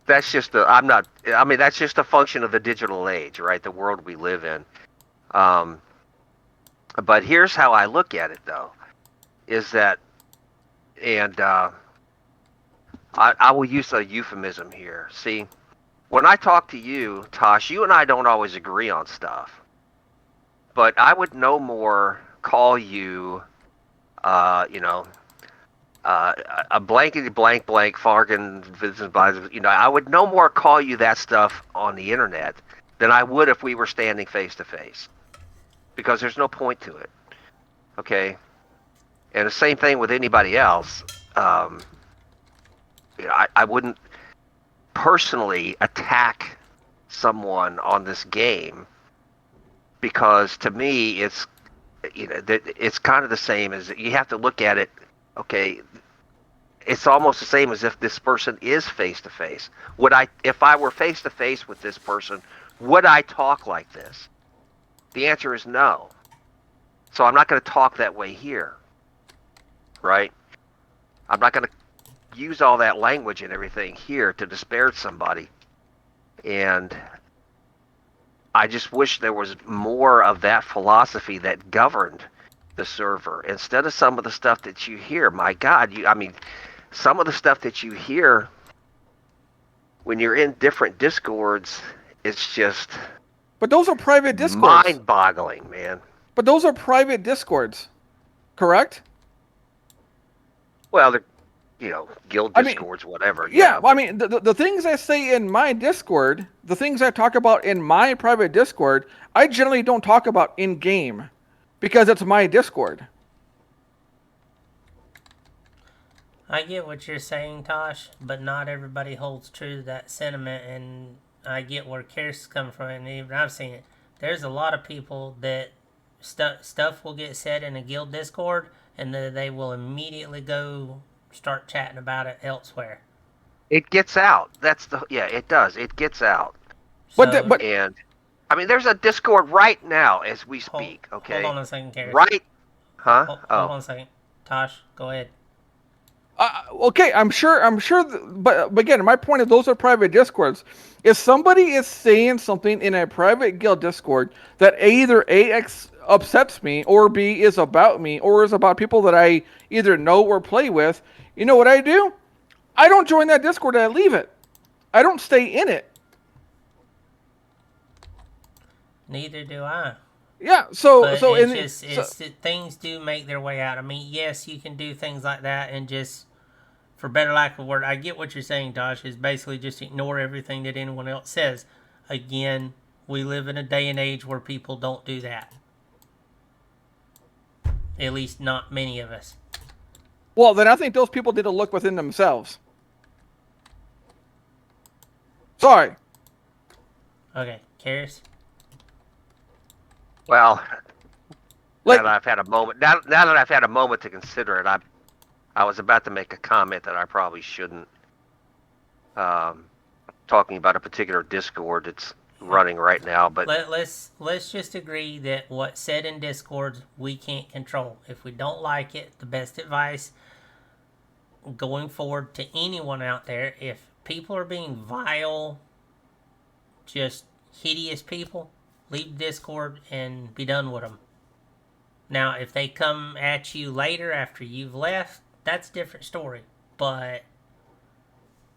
that's just that's just a function of the digital age, right? The world we live in. But here's how I look at it, though, is that, and I will use a euphemism here. See, when I talk to you, Tosh, you and I don't always agree on stuff. But I would no more call you, a blankety blank Fargan, I would no more call you that stuff on the internet than I would if we were standing face to face, because there's no point to it. Okay, and the same thing with anybody else. I wouldn't personally attack someone on this game, because to me it's kind of the same as, you have to look at it. Okay, it's almost the same as if this person is face to face. If I were face to face with this person, would I talk like this? The answer is no. So I'm not going to talk that way here, right? I'm not going to use all that language and everything here to disparage somebody. And I just wish there was more of that philosophy that governed the server, instead of some of the stuff that you hear. My God, some of the stuff that you hear when you're in different Discords, it's just... But those are private Discords. Mind-boggling, man. But those are private Discords, correct? Well, they're, guild Discords, whatever. Yeah, well, the things I say in my Discord, the things I talk about in my private Discord, I generally don't talk about in-game, because it's my Discord. I get what you're saying, Tosh, but not everybody holds true to that sentiment, and I get where Karis is coming from, and even I've seen it. There's a lot of people that stuff will get said in a guild Discord, and then they will immediately go start chatting about it elsewhere. It gets out. It does. It gets out. And there's a Discord right now as we speak. Okay. Hold on a second, Karis. Right? Huh? Hold on a second. Tosh, go ahead. Okay, I'm sure. But again, my point is, those are private Discords. If somebody is saying something in a private guild Discord that either upsets me, or B, is about me, or is about people that I either know or play with, you know what I do? I don't join that Discord. I leave it. I don't stay in it. Neither do I. Yeah, things do make their way out. Yes, you can do things like that and just, for better lack of a word, I get what you're saying, Tosh, is basically just ignore everything that anyone else says. Again, we live in a day and age where people don't do that. At least not many of us. Well, then I think those people need to look within themselves. Sorry. Okay, Karis? Well, Like, now that I've had a moment, now that I've had a moment to consider it, I was about to make a comment that I probably shouldn't. Talking about a particular Discord that's running right now, but Let's just agree that what's said in Discord we can't control. If we don't like it, the best advice going forward to anyone out there, if people are being vile, just hideous people, leave Discord and be done with them. Now, if they come at you later after you've left, that's a different story. But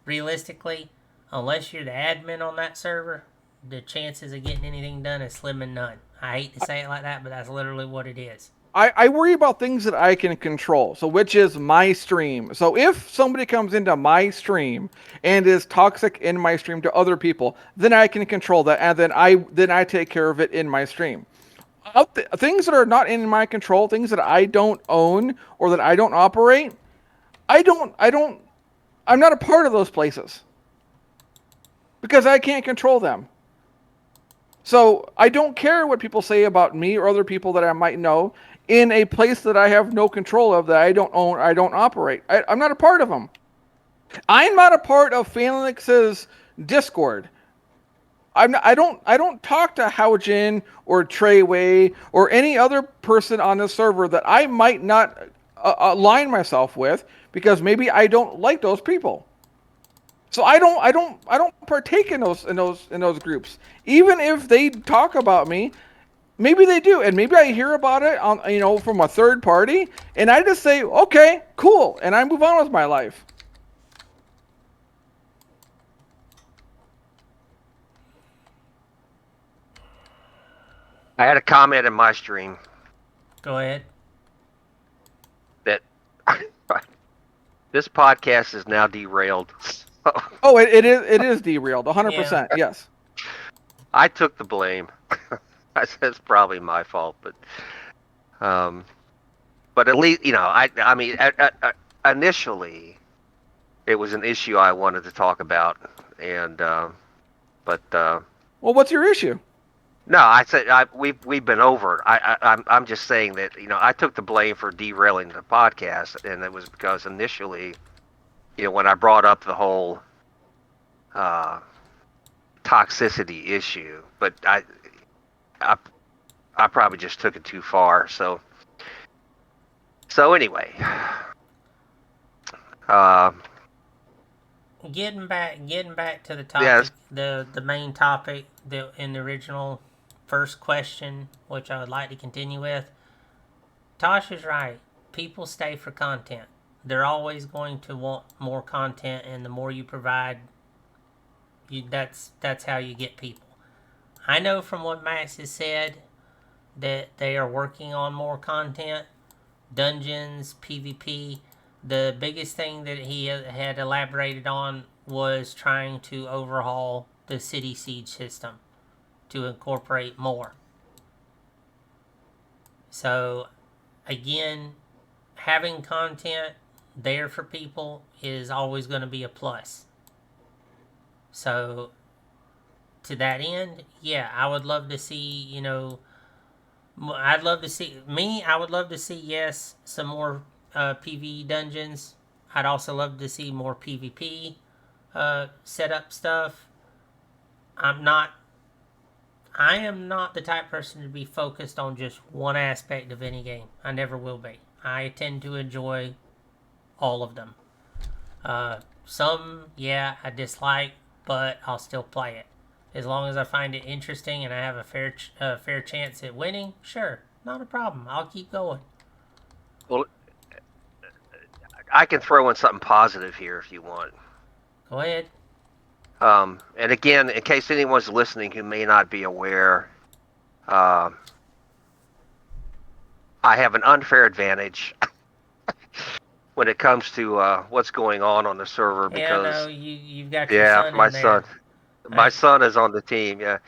realistically, unless you're the admin on that server, the chances of getting anything done is slim and none. I hate to say it like that, but that's literally what it is. I worry about things that I can control, so which is my stream. So if somebody comes into my stream and is toxic in my stream to other people, then I can control that, and then I take care of it in my stream. Things that are not in my control, things that I don't own or that I don't operate, I'm not a part of those places because I can't control them. So I don't care what people say about me or other people that I might know in a place that I have no control of, that I don't own, I don't operate. I'm not a part of them. I'm not a part of Phalanx's Discord. I don't talk to Haojin or Treyway or any other person on the server that I might not align myself with because maybe I don't like those people. So I don't partake in those groups. Even if they talk about me, maybe they do, and maybe I hear about it on from a third party, and I just say, okay, cool, and I move on with my life. I had a comment in my stream Go ahead. that this podcast is now derailed. Oh, it is derailed, 100%. Yeah. Yes. I took the blame. That's probably my fault, but at least I mean, initially, it was an issue I wanted to talk about, and but Well, what's your issue? no, I said we've been over it. I'm just saying that I took the blame for derailing the podcast, and it was because initially, when I brought up the whole toxicity issue, but I probably just took it too far. So anyway, Getting back to the topic, the main topic in the original first question, which I would like to continue with. Tasha's right. People stay for content. They're always going to want more content, and the more you provide, that's how you get people. I know from what Max has said that they are working on more content, dungeons, PvP. The biggest thing that he had elaborated on was trying to overhaul the city siege system to incorporate more. So, again, having content there for people is always going to be a plus. So, to that end, yeah, I would love to see, I would love to see, yes, some more PvE dungeons. I'd also love to see more PvP setup stuff. I am not the type of person to be focused on just one aspect of any game. I never will be. I tend to enjoy all of them. Some, yeah, I dislike, but I'll still play it. As long as I find it interesting and I have a fair chance at winning, sure, not a problem. I'll keep going. well, I can throw in something positive here if you want. Go ahead. And again, in case anyone's listening who may not be aware, I have an unfair advantage when it comes to what's going on the server because no, you've got your son my in there. son, my son is on the team. Yeah,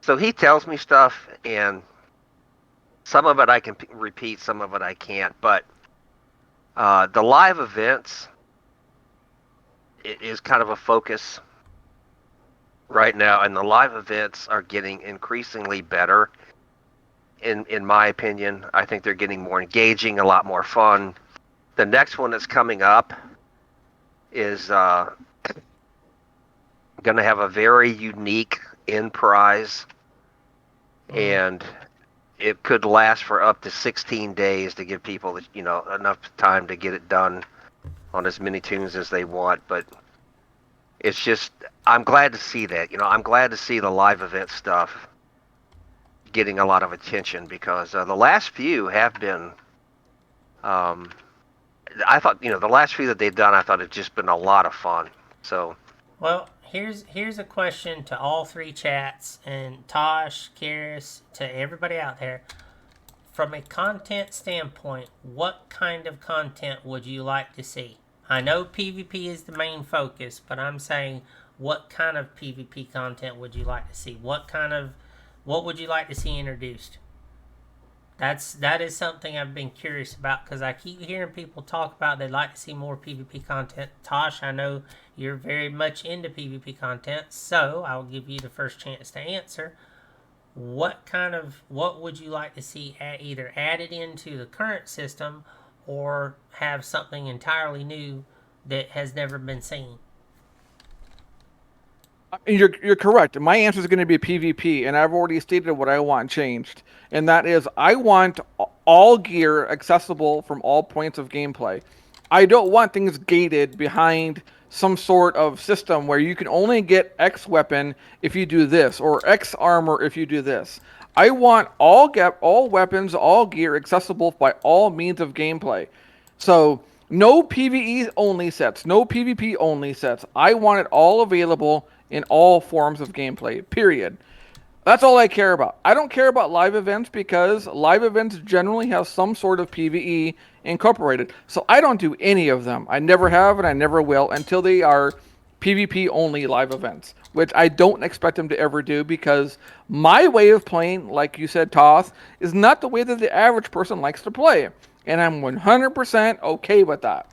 so he tells me stuff, and some of it I can repeat, some of it I can't. But the live events is kind of a focus right now, and the live events are getting increasingly better. in my opinion. I think they're getting more engaging, a lot more fun. The next one that's coming up is going to have a very unique end prize, and it could last for up to 16 days to give people, enough time to get it done on as many tunes as they want. But it's just, I'm glad to see that. I'm glad to see the live event stuff getting a lot of attention, because the last few have been, I thought, the last few that they've done, I thought it's just been a lot of fun. So, well, here's a question to all three chats, and Tosh, Karis, to everybody out there. From a content standpoint, what kind of content would you like to see? I know PvP is the main focus, but I'm saying, what kind of PvP content would you like to see? What would you like to see introduced? That is something I've been curious about, because I keep hearing people talk about they'd like to see more PvP content. Tosh, I know you're very much into PvP content, so I'll give you the first chance to answer. What would you like to see either added into the current system, or have something entirely new that has never been seen? You're correct. My answer is going to be PvP, and I've already stated what I want changed, and that is I want all gear accessible from all points of gameplay. I don't want things gated behind some sort of system where you can only get X weapon if you do this, or X armor if you do this. I want all weapons, all gear accessible by all means of gameplay. So no PvE only sets, no PvP only sets. I want it all available in all forms of gameplay, period. That's all I care about. I don't care about live events, because live events generally have some sort of PvE incorporated. So I don't do any of them. I never have, and I never will, until they are PvP only live events, which I don't expect them to ever do, because my way of playing, like you said, Toth, is not the way that the average person likes to play. And I'm 100% okay with that.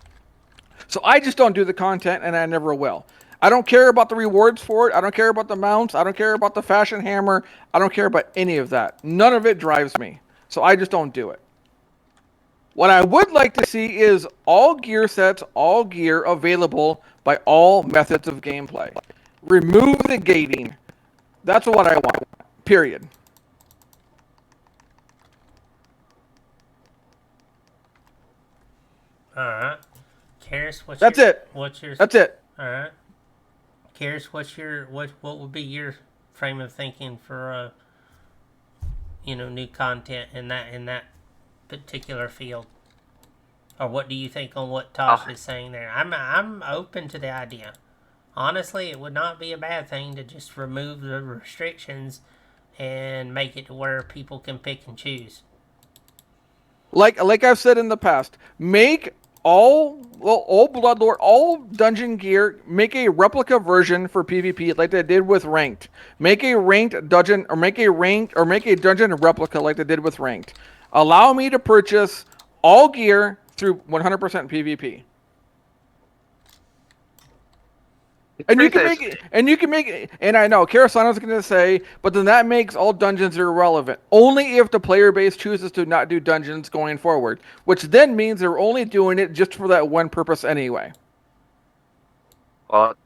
So I just don't do the content, and I never will. I don't care about the rewards for it. I don't care about the mounts. I don't care about the fashion hammer. I don't care about any of that. None of it drives me. So I just don't do it. What I would like to see is all gear sets, all gear available by all methods of gameplay. Remove the gating. That's what I want. Period. Alright. Karis, That's it. That's it. Alright. Karis, what would be your frame of thinking for new content in that particular field? Or what do you think on what Tosh is saying there? I'm open to the idea. Honestly, it would not be a bad thing to just remove the restrictions and make it to where people can pick and choose. Like I've said in the past, make all Bloodlord, all dungeon gear, make a replica version for PvP like they did with Ranked. Make a ranked dungeon, or make a dungeon replica like they did with Ranked. Allow me to purchase all gear through 100% PvP. And you can make it, and I know Karasano's going to say, but then that makes all dungeons irrelevant. Only if the player base chooses to not do dungeons going forward, which then means they're only doing it just for that one purpose anyway. Well,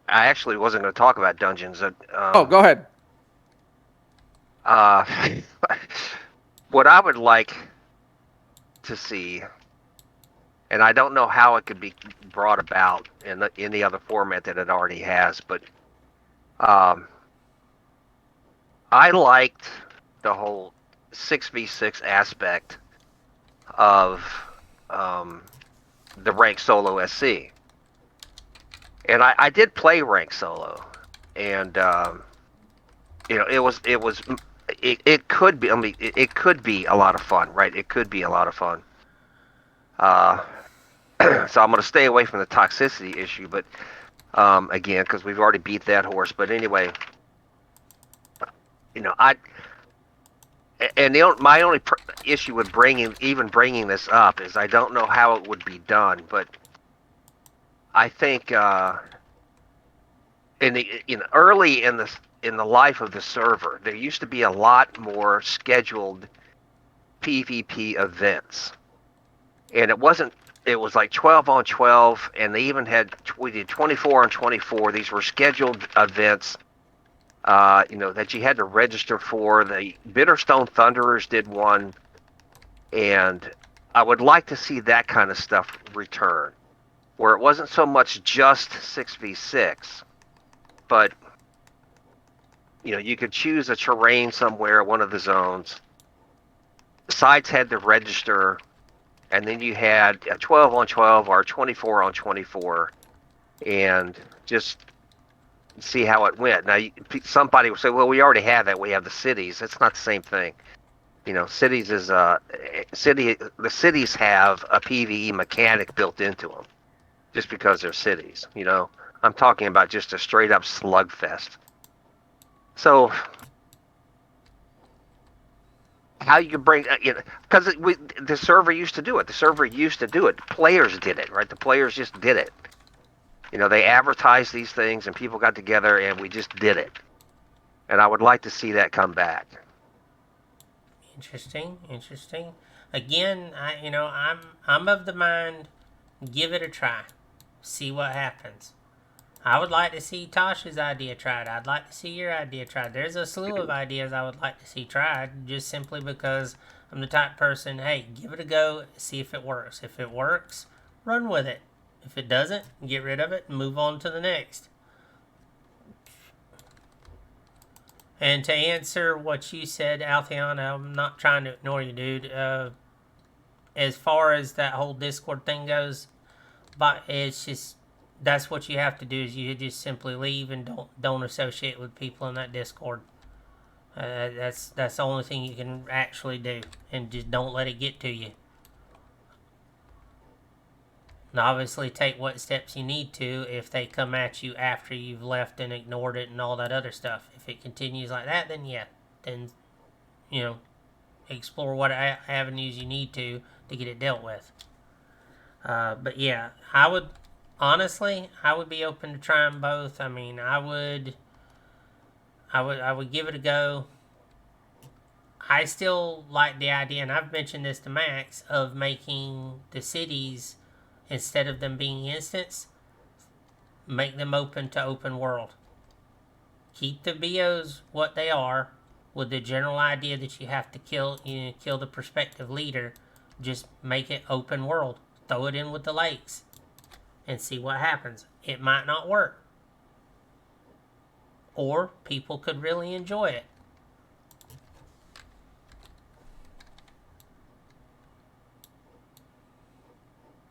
I actually wasn't going to talk about dungeons. Go ahead. What I would like to see, and I don't know how it could be brought about in any other format that it already has, but I liked the whole 6v6 aspect of the Rank Solo SC. And I did play Rank Solo, and it could be. I mean, it could be a lot of fun, right? It could be a lot of fun. So I'm going to stay away from the toxicity issue, but again, because we've already beat that horse. But anyway, my only issue with bringing this up is I don't know how it would be done, but I think early in the life of the server, there used to be a lot more scheduled PvP events, and it wasn't. It was like 12 on 12, and they even we did 24 on 24. These were scheduled events, that you had to register for. The Bitterstone Thunderers did one, and I would like to see that kind of stuff return, where it wasn't so much just 6v6, but you could choose a terrain somewhere, one of the zones. Sides had to register, and then you had a 12 on 12 or 24 on 24, and just see how it went. Now, somebody would say, "Well, we already have that. We have the cities." It's not the same thing. Cities is city. The cities have a PvE mechanic built into them, just because they're cities. I'm talking about just a straight up slugfest. So, how you can bring, because the server used to do it. The server used to do it. Players did it, right? The players just did it. They advertised these things, and people got together, and we just did it. And I would like to see that come back. Interesting. Again, I'm of the mind, give it a try, see what happens. I would like to see Tasha's idea tried. I'd like to see your idea tried. There's a slew of ideas I would like to see tried, just simply because I'm the type of person, hey, give it a go, see if it works. If it works, run with it. If it doesn't, get rid of it and move on to the next. And to answer what you said, Altheon, I'm not trying to ignore you, dude. As far as that whole Discord thing goes, but it's just, that's what you have to do, is you just simply leave and don't associate with people in that Discord. That's the only thing you can actually do, and just don't let it get to you. And obviously take what steps you need to if they come at you after you've left and ignored it and all that other stuff. If it continues like that, then explore what avenues you need to get it dealt with. But yeah, I would be open to trying both. I mean, I would give it a go. I still like the idea, and I've mentioned this to Max, of making the cities, instead of them being instants, make them open to open world. Keep the BOs what they are, with the general idea that you have to kill the prospective leader. Just make it open world. Throw it in with the lakes and see what happens. It might not work, or people could really enjoy it.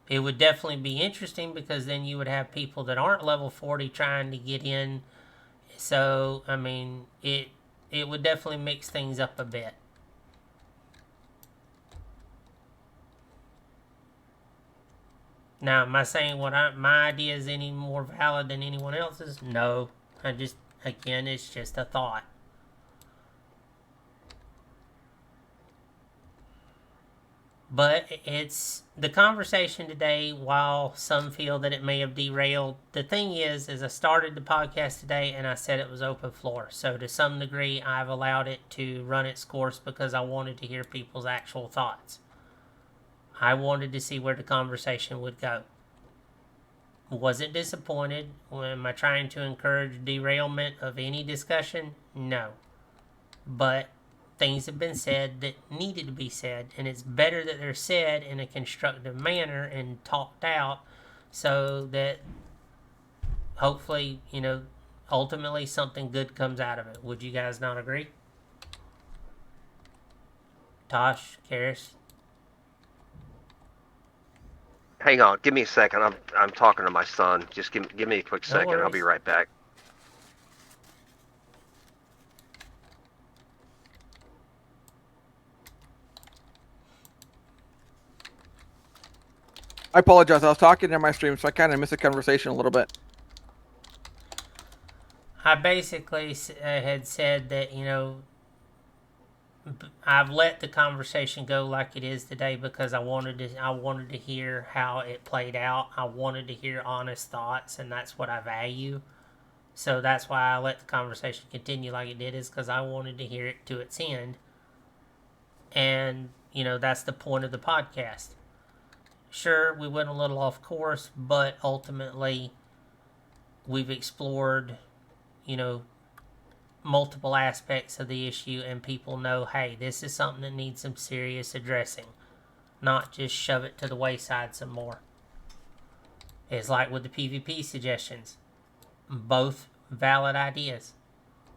It would definitely be interesting, because then you would have people that aren't level 40 trying to get in. So, I mean, it would definitely mix things up a bit. Now, am I saying my idea is any more valid than anyone else's? No. Again, it's just a thought. But it's the conversation today, while some feel that it may have derailed. The thing is I started the podcast today and I said it was open floor. So to some degree, I've allowed it to run its course, because I wanted to hear people's actual thoughts. I wanted to see where the conversation would go. Wasn't disappointed. Am I trying to encourage derailment of any discussion? No. But things have been said that needed to be said, and it's better that they're said in a constructive manner and talked out, so that hopefully, ultimately something good comes out of it. Would you guys not agree? Tosh, Karis? Hang on, give me a second. I'm talking to my son. Just give me a quick second. worries. I'll be right back. I apologize. I was talking in my stream, so I kind of missed the conversation a little bit. I basically had said that, I've let the conversation go like it is today, because I wanted to hear how it played out. I wanted to hear honest thoughts, and that's what I value. So that's why I let the conversation continue like it did, is because I wanted to hear it to its end. And, that's the point of the podcast. Sure, we went a little off course, but ultimately we've explored, multiple aspects of the issue, and people know, hey, this is something that needs some serious addressing, not just shove it to the wayside some more. It's like with the PvP suggestions. Both valid ideas.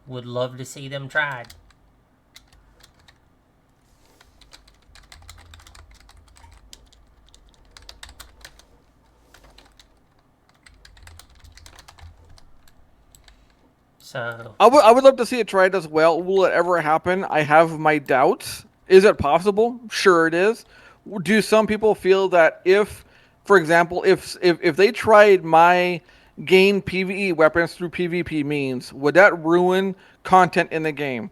Would love to see them tried. So I would love to see it tried as well. Will it ever happen? I have my doubts. Is it possible? Sure, it is. Do some people feel that if, for example, if they tried my gain PvE weapons through PvP means, would that ruin content in the game?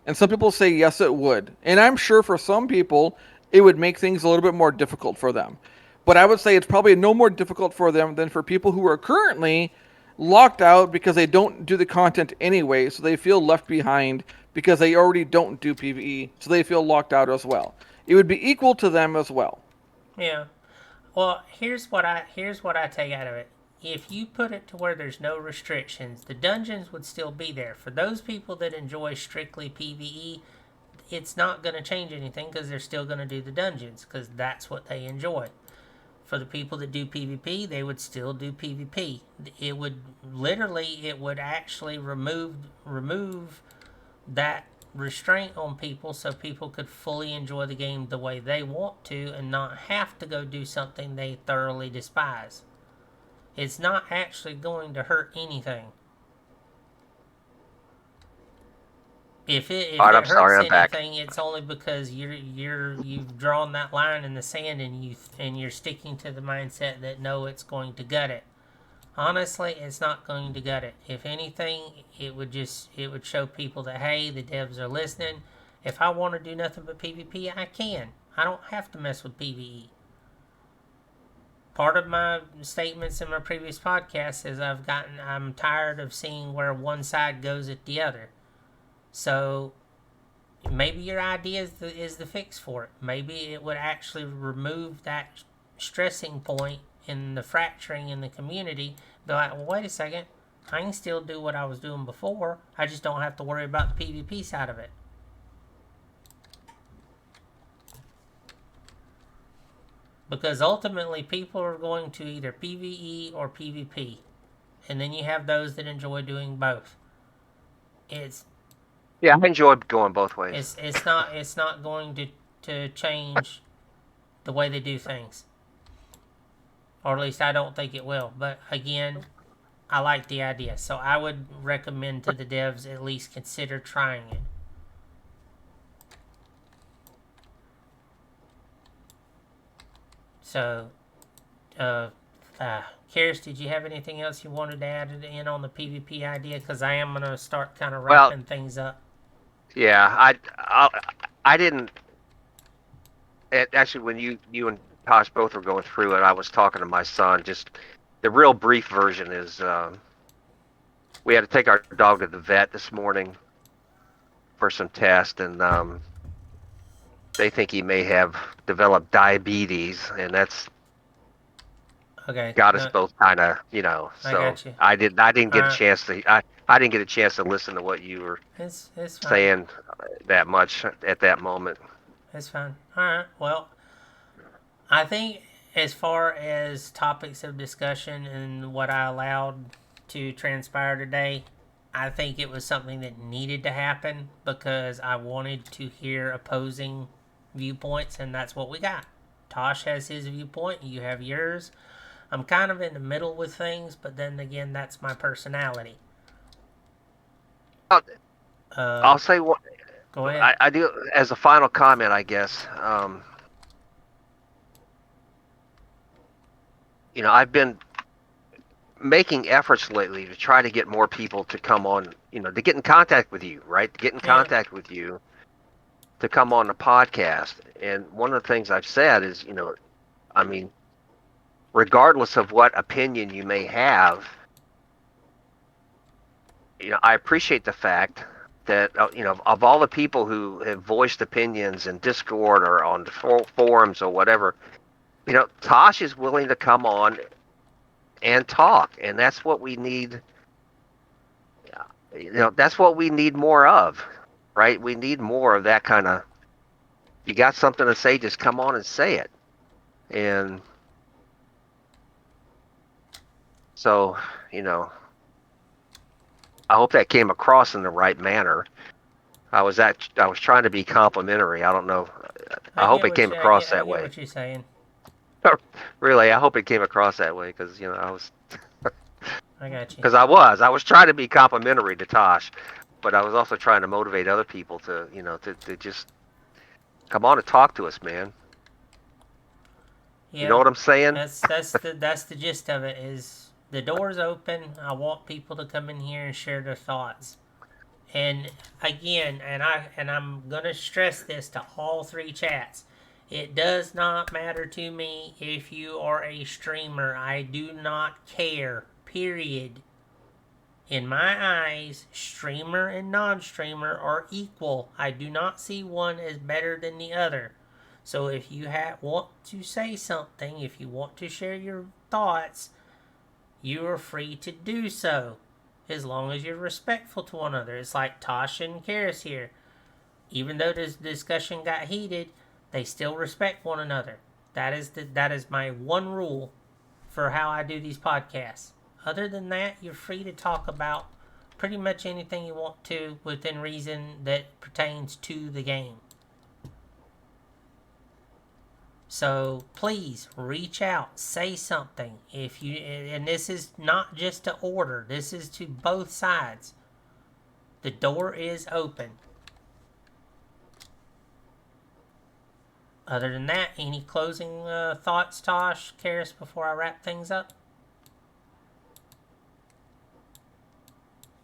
And some people say yes, it would. And I'm sure for some people, it would make things a little bit more difficult for them. But I would say it's probably no more difficult for them than for people who are currently locked out because they don't do the content anyway, so they feel left behind because they already don't do PvE, so they feel locked out as well. It would be equal to them as well. yeah. Well, here's what I take out of it. If you put it to where there's no restrictions, the dungeons would still be there. For those people that enjoy strictly PvE, it's not going to change anything because they're still going to do the dungeons because that's what they enjoy. For the people that do PvP, they would still do PvP. It would actually remove that restraint on people so people could fully enjoy the game the way they want to and not have to go do something they thoroughly despise. It's not actually going to hurt anything. If it hurts anything, it's only because you've drawn that line in the sand and you're sticking to the mindset that no, it's going to gut it. Honestly, it's not going to gut it. If anything, it would show people that, hey, the devs are listening. If I want to do nothing but PvP, I can. I don't have to mess with PvE. Part of my statements in my previous podcast is I'm tired of seeing where one side goes at the other. So maybe your idea is the fix for it. Maybe it would actually remove that stressing point in the fracturing in the community. Be like, well, wait a second, I can still do what I was doing before. I just don't have to worry about the PvP side of it. Because ultimately, people are going to either PvE or PvP. And then you have those that enjoy doing both. Yeah, I enjoy going both ways. It's not going to change the way they do things. Or at least I don't think it will. But again, I like the idea. So I would recommend to the devs at least consider trying it. So, Karis, did you have anything else you wanted to add in on the PvP idea? Because I am going to start kind of wrapping things up. Yeah, I didn't. Actually, when you and Tosh both were going through it, I was talking to my son. Just the real brief version is we had to take our dog to the vet this morning for some tests, and they think he may have developed diabetes, and that's got us both kind of, So I didn't get a chance to. I didn't get a chance to listen to what you were saying that much at that moment. It's fine. All right. Well, I think as far as topics of discussion and what I allowed to transpire today, I think it was something that needed to happen because I wanted to hear opposing viewpoints, and that's what we got. Tosh has his viewpoint. You have yours. I'm kind of in the middle with things, but then again, that's my personality. I'll say what. Go ahead. I do as a final comment, I guess. I've been making efforts lately to try to get more people to come on. To get in contact with you, right? To get in contact with you, to come on the podcast. And one of the things I've said is, regardless of what opinion you may have, I appreciate the fact that of all the people who have voiced opinions in Discord or on forums or whatever, Tosh is willing to come on and talk, and that's what we need. That's what we need more of, right? We need more of that kind of. You got something to say, just come on and say it, and so I hope that came across in the right manner. I was trying to be complimentary. I don't know. I hope it came across that way. I get what you're saying. Really, I hope it came across that way because I was. I got you. Because I was trying to be complimentary to Tosh, but I was also trying to motivate other people to to just come on and talk to us, man. Yeah, you know what I'm saying? That's the gist of it. Is the door's open. I want people to come in here and share their thoughts. And again, I'm gonna stress this to all three chats. It does not matter to me if you are a streamer. I do not care. Period. In my eyes, streamer and non-streamer are equal. I do not see one as better than the other. So if you want to say something, if you want to share your thoughts, you are free to do so, as long as you're respectful to one another. It's like Tosh and Karis here. Even though this discussion got heated, they still respect one another. That is my one rule for how I do these podcasts. Other than that, you're free to talk about pretty much anything you want to within reason that pertains to the game. So please reach out, say something. And this is not just to order, this is to both sides. The door is open. Other than that, any closing thoughts, Tosh, Karis, before I wrap things up?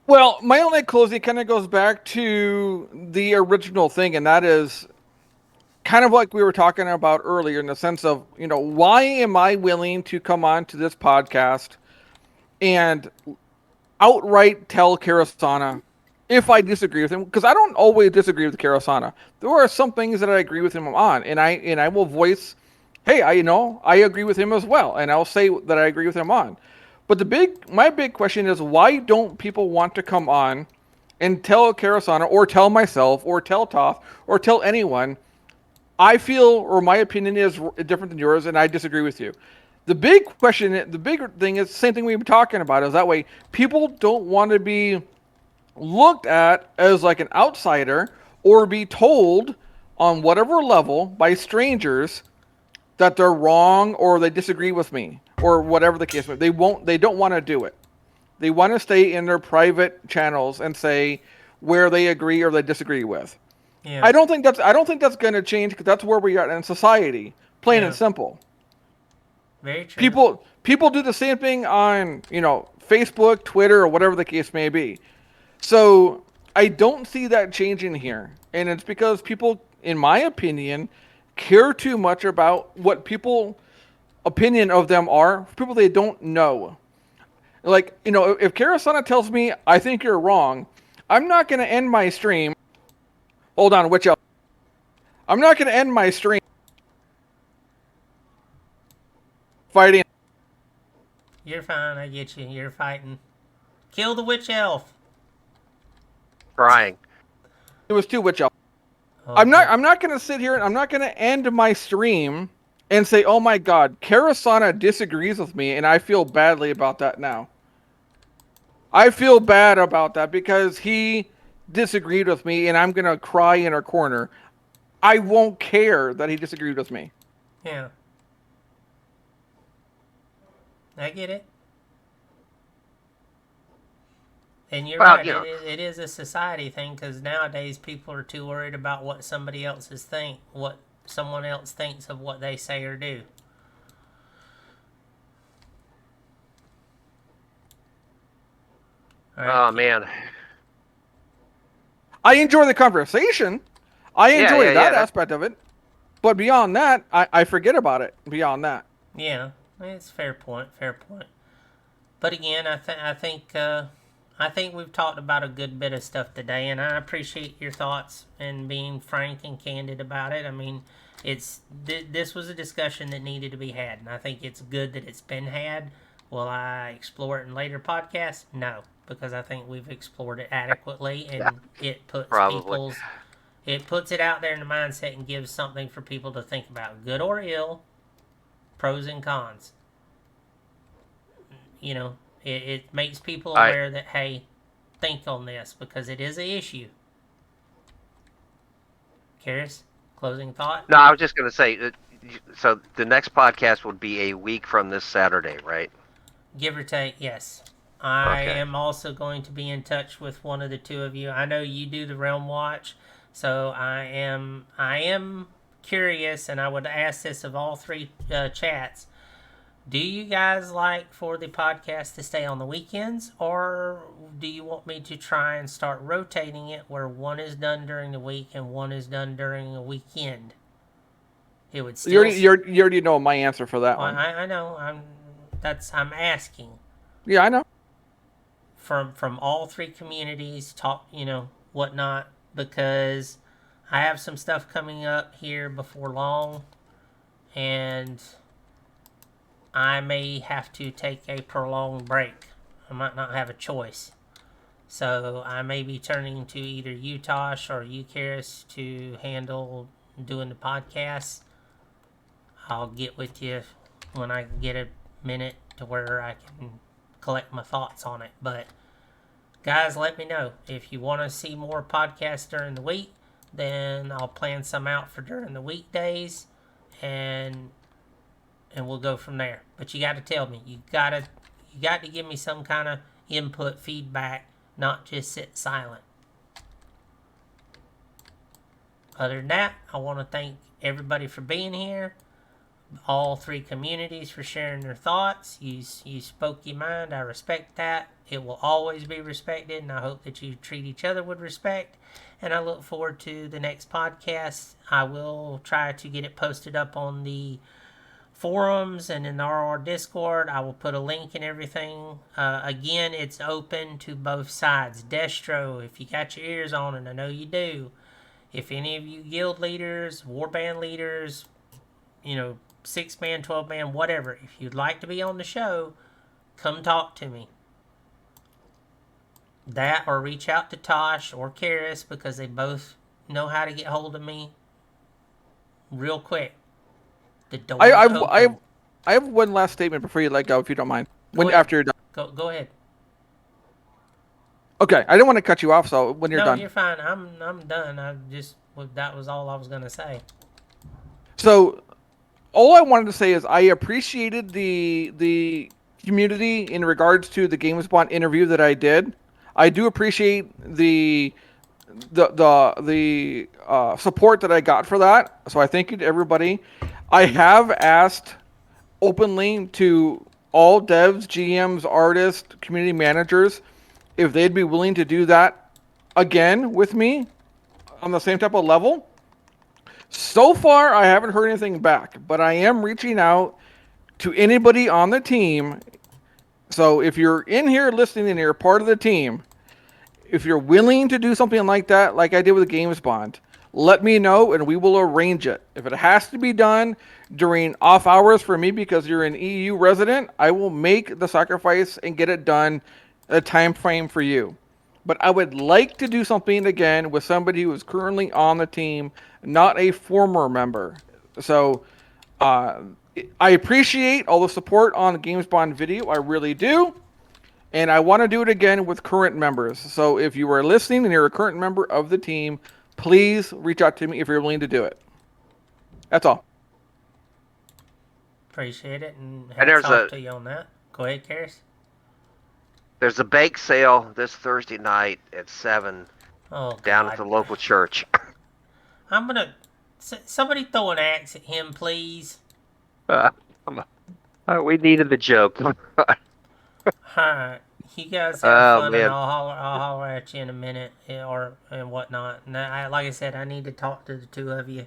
Well, my only closing kind of goes back to the original thing, and that is kind of like we were talking about earlier in the sense of, why am I willing to come on to this podcast and outright tell Karasana if I disagree with him? Because I don't always disagree with Karasana. There are some things that I agree with him on, and I will voice, hey, I agree with him as well, and I'll say that I agree with him on. But my big question is, why don't people want to come on and tell Karasana or tell myself or tell Toth or tell anyone, I feel, or my opinion is different than yours, and I disagree with you? The bigger thing is the same thing we've been talking about, is that way people don't want to be looked at as like an outsider or be told on whatever level by strangers that they're wrong or they disagree with me or whatever the case may be. They don't want to do it. They want to stay in their private channels and say where they agree or they disagree with. Yeah. I don't think that's going to change, because that's where we are in society, plain and simple. Very true. People do the same thing on, Facebook, Twitter, or whatever the case may be. So I don't see that changing here. And it's because people, in my opinion, care too much about what people opinion of them are, people they don't know. Like, if Karasana tells me I think you're wrong, I'm not going to end my stream. Hold on, which else? I'm not going to end my stream fighting. You're fine, I get you. You're fighting. Kill the witch elf. Crying. It was 2 witch elves. Oh, I'm not going to sit here and I'm not going to end my stream and say, oh my god, Karasana disagrees with me, and I feel badly about that now. I feel bad about that because he disagreed with me, and I'm going to cry in a corner. I won't care that he disagreed with me. Yeah. I get it. And you're right, it is a society thing, because nowadays people are too worried about what somebody else's what someone else thinks of what they say or do. Right. Oh, man. I enjoy the conversation. I enjoy that aspect of it. But beyond that, I forget about it. Beyond that. Yeah, it's fair point. But again, I think I think we've talked about a good bit of stuff today, and I appreciate your thoughts and being frank and candid about it. I mean, this was a discussion that needed to be had, and I think it's good that it's been had. Will I explore it in later podcasts? No, because I think we've explored it adequately, and it puts Probably. it puts it out there in the mindset and gives something for people to think about, good or ill, pros and cons. You know, it makes people I aware that, hey, think on this because it is an issue. Karis, closing thought? No, I was just going to say. So the next podcast would be a week from this Saturday, right? Give or take, yes. I Okay. am also going to be in touch with one of the two of you. I know you do the Realm Watch, so I am curious, and I would ask this of all three chats. Do you guys like for the podcast to stay on the weekends, or do you want me to try and start rotating it where one is done during the week and one is done during a weekend? It would still. You already know my answer for that Well, one. I know. I'm asking Yeah, I know. from all three communities, talk, whatnot, because I have some stuff coming up here before long, and I may have to take a prolonged break. I might not have a choice. So I may be turning to either you, Tosh, or you, Karis, to handle doing the podcast. I'll get with you when I get a minute to where I can collect my thoughts on it. But guys, let me know. If you want to see more podcasts during the week, then I'll plan some out for during the weekdays, and we'll go from there. But you got to tell me. You got to give me some kind of input, feedback, not just sit silent. Other than that, I want to thank everybody for being here. All three communities for sharing their thoughts. You spoke your mind. I respect that. It will always be respected, and I hope that you treat each other with respect. And I look forward to the next podcast. I will try to get it posted up on the forums and in the RoR Discord. I will put a link and everything. Again, it's open to both sides. Destro, if you got your ears on, and I know you do, if any of you guild leaders, warband leaders, 6-man, 12-man, whatever, if you'd like to be on the show, come talk to me. That, or reach out to Tosh or Karis, because they both know how to get hold of me real quick. The door I have one last statement before you let go, if you don't mind. After you're done. Go ahead. Okay, I didn't want to cut you off, so when you're done. No, you're fine. I'm done. That was all I was gonna say. So, all I wanted to say is I appreciated the community in regards to the GameSpot interview that I did. I do appreciate the support that I got for that. So I thank you to everybody. I have asked openly to all devs, GMs, artists, community managers if they'd be willing to do that again with me on the same type of level. So far, I haven't heard anything back, but I am reaching out to anybody on the team. So if you're in here listening and you're part of the team, if you're willing to do something like that, like I did with the Games Bond, let me know and we will arrange it. If it has to be done during off hours for me because you're an EU resident, I will make the sacrifice and get it done a time frame for you. But I would like to do something again with somebody who is currently on the team, not a former member. So I appreciate all the support on the Games Bond video. I really do. And I want to do it again with current members. So if you are listening and you're a current member of the team, please reach out to me if you're willing to do it. That's all. Appreciate it, and there's hats off to you on that. Go ahead, Karis. There's a bake sale this Thursday night at 7 down at the local church. I'm gonna. Somebody throw an axe at him, please. We needed the joke. Alright. You guys have fun, man. and I'll holler at you in a minute, and whatnot. And like I said, I need to talk to the two of you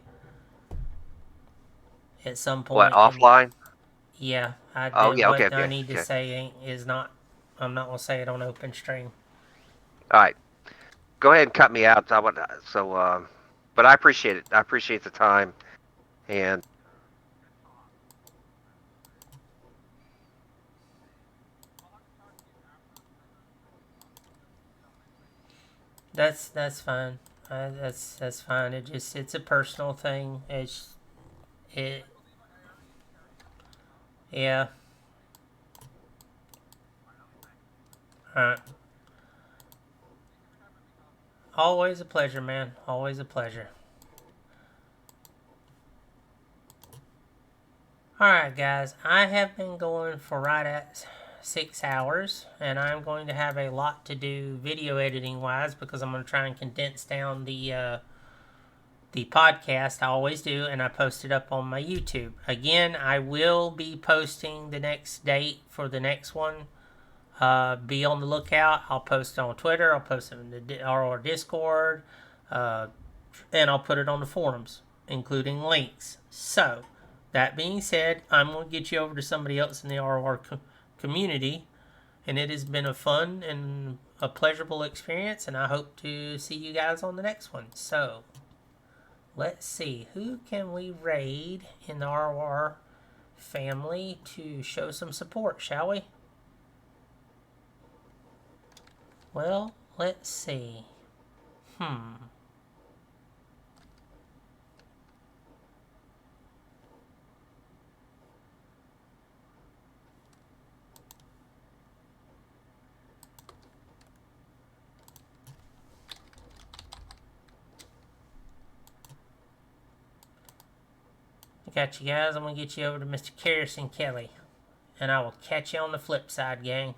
at some point. What, offline? Yeah. Okay. I need to say is not. I'm not gonna say it on open stream. All right, go ahead and cut me out. But I appreciate it. I appreciate the time, and That's fine. That's fine. It's a personal thing. It yeah. Alright. Always a pleasure, man. Always a pleasure. Alright, guys. I have been going for right at 6 hours, and I'm going to have a lot to do video editing wise because I'm going to try and condense down the podcast. I always do, and I post it up on my YouTube. Again, I will be posting the next date for the next one. Be on the lookout. I'll post it on Twitter. I'll post it in the RoR Discord, and I'll put it on the forums, including links. So, that being said, I'm going to get you over to somebody else in the RoR community, and it has been a fun and a pleasurable experience, and I hope to see you guys on the next one. So, let's see, who can we raid in the RoR family to show some support, shall we? Well, let's see. I got you guys. I'm going to get you over to Mr. Carrison Kelly. And I will catch you on the flip side, gang.